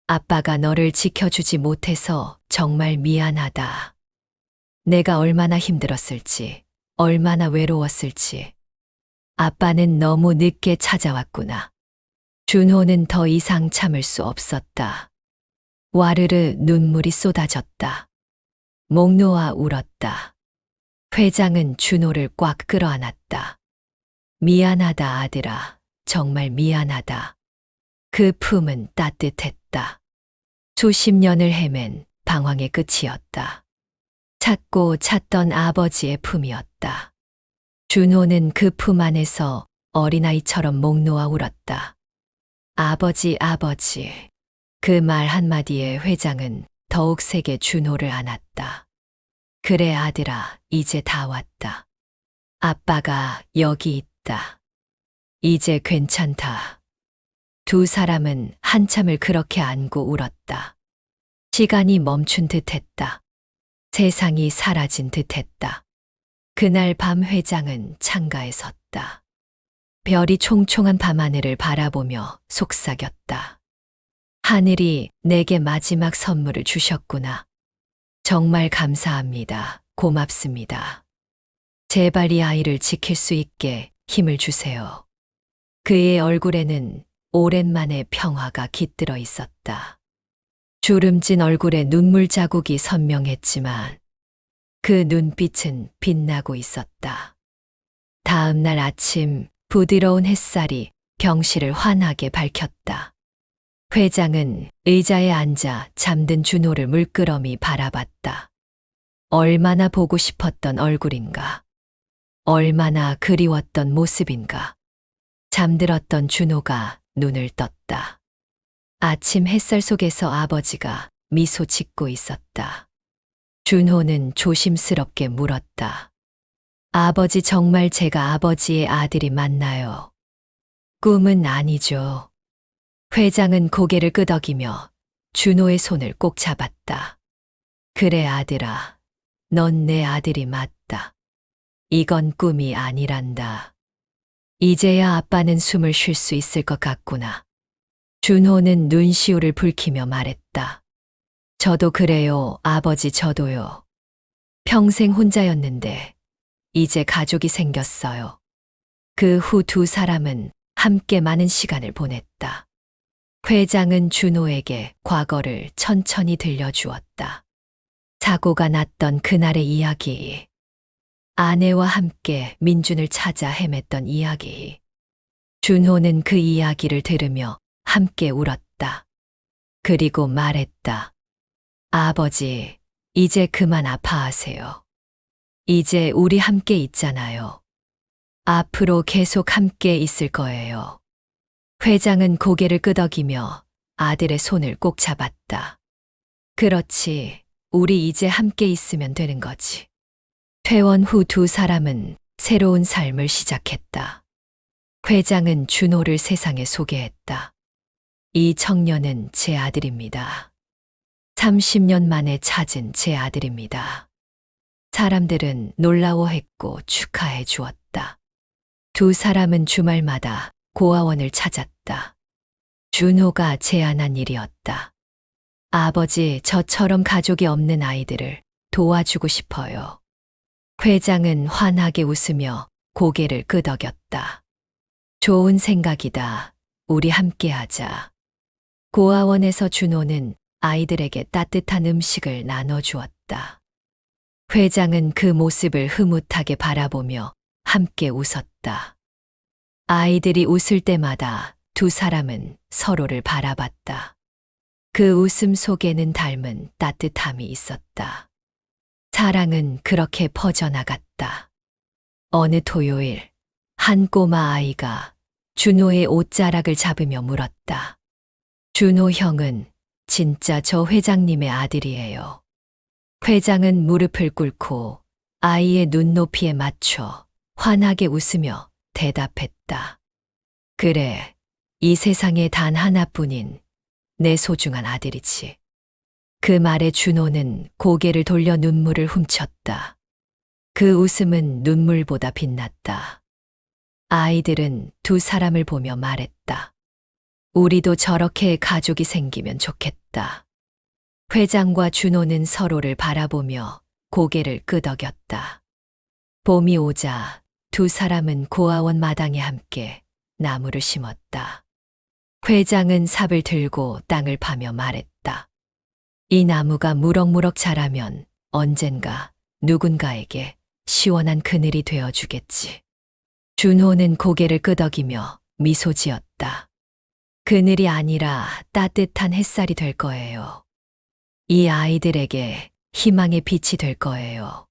아빠가 너를 지켜주지 못해서 정말 미안하다. 내가 얼마나 힘들었을지, 얼마나 외로웠을지. 아빠는 너무 늦게 찾아왔구나. 준호는 더 이상 참을 수 없었다. 와르르 눈물이 쏟아졌다. 목 놓아 울었다. 회장은 준호를 꽉 끌어안았다. 미안하다 아들아, 정말 미안하다. 그 품은 따뜻했다. 수십 년을 헤맨 방황의 끝이었다. 찾고 찾던 아버지의 품이었다. 준호는 그 품 안에서 어린아이처럼 목 놓아 울었다. 아버지, 아버지. 그 말 한마디에 회장은 더욱 세게 준호를 안았다. 그래 아들아, 이제 다 왔다. 아빠가 여기 있다. 이제 괜찮다. 두 사람은 한참을 그렇게 안고 울었다. 시간이 멈춘 듯했다. 세상이 사라진 듯했다. 그날 밤 회장은 창가에 섰다. 별이 총총한 밤하늘을 바라보며 속삭였다. 하늘이 내게 마지막 선물을 주셨구나. 정말 감사합니다. 고맙습니다. 제발 이 아이를 지킬 수 있게 힘을 주세요. 그의 얼굴에는 오랜만에 평화가 깃들어 있었다. 주름진 얼굴에 눈물 자국이 선명했지만 그 눈빛은 빛나고 있었다. 다음 날 아침 부드러운 햇살이 병실을 환하게 밝혔다. 회장은 의자에 앉아 잠든 준호를 물끄러미 바라봤다. 얼마나 보고 싶었던 얼굴인가. 얼마나 그리웠던 모습인가. 잠들었던 준호가 눈을 떴다. 아침 햇살 속에서 아버지가 미소 짓고 있었다. 준호는 조심스럽게 물었다. 아버지 정말 제가 아버지의 아들이 맞나요? 꿈은 아니죠. 회장은 고개를 끄덕이며 준호의 손을 꼭 잡았다. 그래 아들아, 넌 내 아들이 맞다. 이건 꿈이 아니란다. 이제야 아빠는 숨을 쉴 수 있을 것 같구나. 준호는 눈시울을 붉히며 말했다. 저도 그래요, 아버지 저도요. 평생 혼자였는데 이제 가족이 생겼어요. 그 후 두 사람은 함께 많은 시간을 보냈다. 회장은 준호에게 과거를 천천히 들려주었다. 사고가 났던 그날의 이야기. 아내와 함께 민준을 찾아 헤맸던 이야기. 준호는 그 이야기를 들으며 함께 울었다. 그리고 말했다. 아버지, 이제 그만 아파하세요. 이제 우리 함께 있잖아요. 앞으로 계속 함께 있을 거예요. 회장은 고개를 끄덕이며 아들의 손을 꼭 잡았다. 그렇지, 우리 이제 함께 있으면 되는 거지. 퇴원 후 두 사람은 새로운 삶을 시작했다. 회장은 준호를 세상에 소개했다. 이 청년은 제 아들입니다. 30년 만에 찾은 제 아들입니다. 사람들은 놀라워했고 축하해 주었다. 두 사람은 주말마다 고아원을 찾았다. 준호가 제안한 일이었다. 아버지, 저처럼 가족이 없는 아이들을 도와주고 싶어요. 회장은 환하게 웃으며 고개를 끄덕였다. 좋은 생각이다. 우리 함께 하자. 고아원에서 준호는 아이들에게 따뜻한 음식을 나눠주었다. 회장은 그 모습을 흐뭇하게 바라보며 함께 웃었다. 아이들이 웃을 때마다 두 사람은 서로를 바라봤다. 그 웃음 속에는 닮은 따뜻함이 있었다. 사랑은 그렇게 퍼져나갔다. 어느 토요일, 한 꼬마 아이가 준호의 옷자락을 잡으며 물었다. 준호 형은 진짜 저 회장님의 아들이에요. 회장은 무릎을 꿇고 아이의 눈높이에 맞춰 환하게 웃으며 대답했다. 그래, 이 세상에 단 하나뿐인 내 소중한 아들이지. 그 말에 준호는 고개를 돌려 눈물을 훔쳤다. 그 웃음은 눈물보다 빛났다. 아이들은 두 사람을 보며 말했다. 우리도 저렇게 가족이 생기면 좋겠다. 회장과 준호는 서로를 바라보며 고개를 끄덕였다. 봄이 오자 두 사람은 고아원 마당에 함께 나무를 심었다. 회장은 삽을 들고 땅을 파며 말했다. 이 나무가 무럭무럭 자라면 언젠가 누군가에게 시원한 그늘이 되어주겠지. 준호는 고개를 끄덕이며 미소 지었다. 그늘이 아니라 따뜻한 햇살이 될 거예요. 이 아이들에게 희망의 빛이 될 거예요.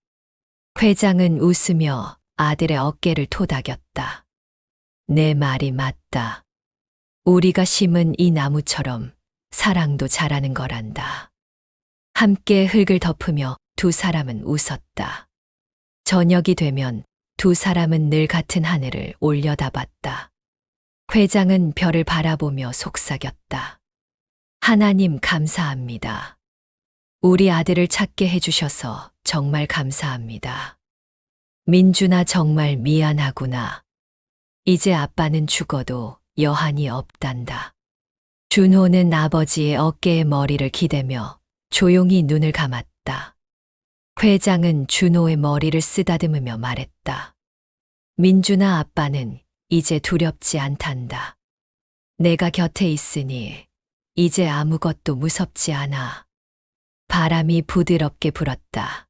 회장은 웃으며 아들의 어깨를 토닥였다. 내 말이 맞다. 우리가 심은 이 나무처럼 사랑도 자라는 거란다. 함께 흙을 덮으며 두 사람은 웃었다. 저녁이 되면 두 사람은 늘 같은 하늘을 올려다봤다. 회장은 별을 바라보며 속삭였다. 하나님 감사합니다. 우리 아들을 찾게 해주셔서 정말 감사합니다. 민준아 정말 미안하구나. 이제 아빠는 죽어도 여한이 없단다. 준호는 아버지의 어깨에 머리를 기대며 조용히 눈을 감았다. 회장은 준호의 머리를 쓰다듬으며 말했다. 민준아 아빠는 이제 두렵지 않단다. 내가 곁에 있으니 이제 아무것도 무섭지 않아. 바람이 부드럽게 불었다.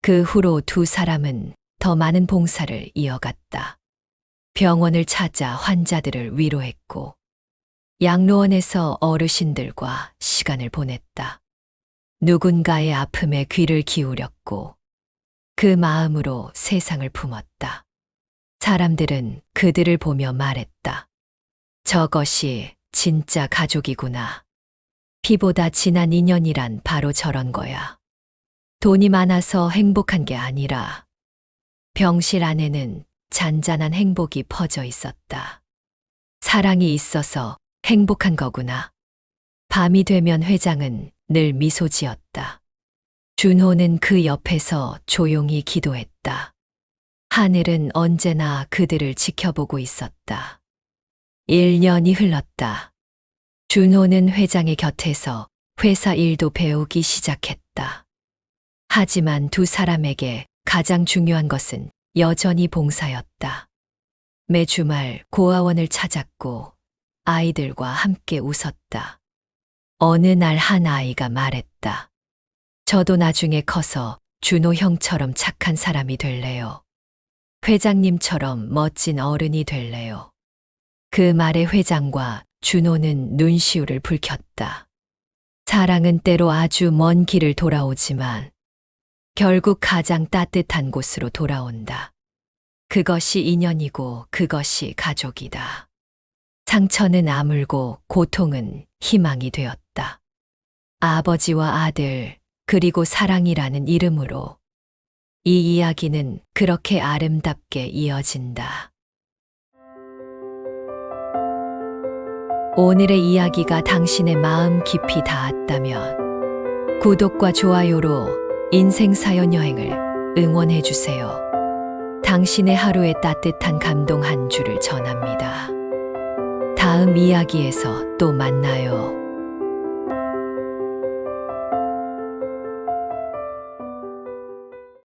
그 후로 두 사람은 더 많은 봉사를 이어갔다. 병원을 찾아 환자들을 위로했고, 양로원에서 어르신들과 시간을 보냈다. 누군가의 아픔에 귀를 기울였고, 그 마음으로 세상을 품었다. 사람들은 그들을 보며 말했다. 저것이 진짜 가족이구나. 피보다 진한 인연이란 바로 저런 거야. 돈이 많아서 행복한 게 아니라 병실 안에는 잔잔한 행복이 퍼져 있었다. 사랑이 있어서 행복한 거구나. 밤이 되면 회장은 늘 미소 지었다. 준호는 그 옆에서 조용히 기도했다. 하늘은 언제나 그들을 지켜보고 있었다. 1년이 흘렀다. 준호는 회장의 곁에서 회사 일도 배우기 시작했다. 하지만 두 사람에게 가장 중요한 것은 여전히 봉사였다. 매 주말 고아원을 찾았고 아이들과 함께 웃었다. 어느 날 한 아이가 말했다. 저도 나중에 커서 준호 형처럼 착한 사람이 될래요. 회장님처럼 멋진 어른이 될래요. 그 말에 회장과 준호는 눈시울을 붉혔다. 사랑은 때로 아주 먼 길을 돌아오지만 결국 가장 따뜻한 곳으로 돌아온다. 그것이 인연이고 그것이 가족이다. 상처는 아물고 고통은 희망이 되었다. 아버지와 아들, 그리고 사랑이라는 이름으로 이 이야기는 그렇게 아름답게 이어진다. 오늘의 이야기가 당신의 마음 깊이 닿았다면 구독과 좋아요로 인생 사연 여행을 응원해 주세요. 당신의 하루에 따뜻한 감동 한 줄을 전합니다. 다음 이야기에서 또 만나요.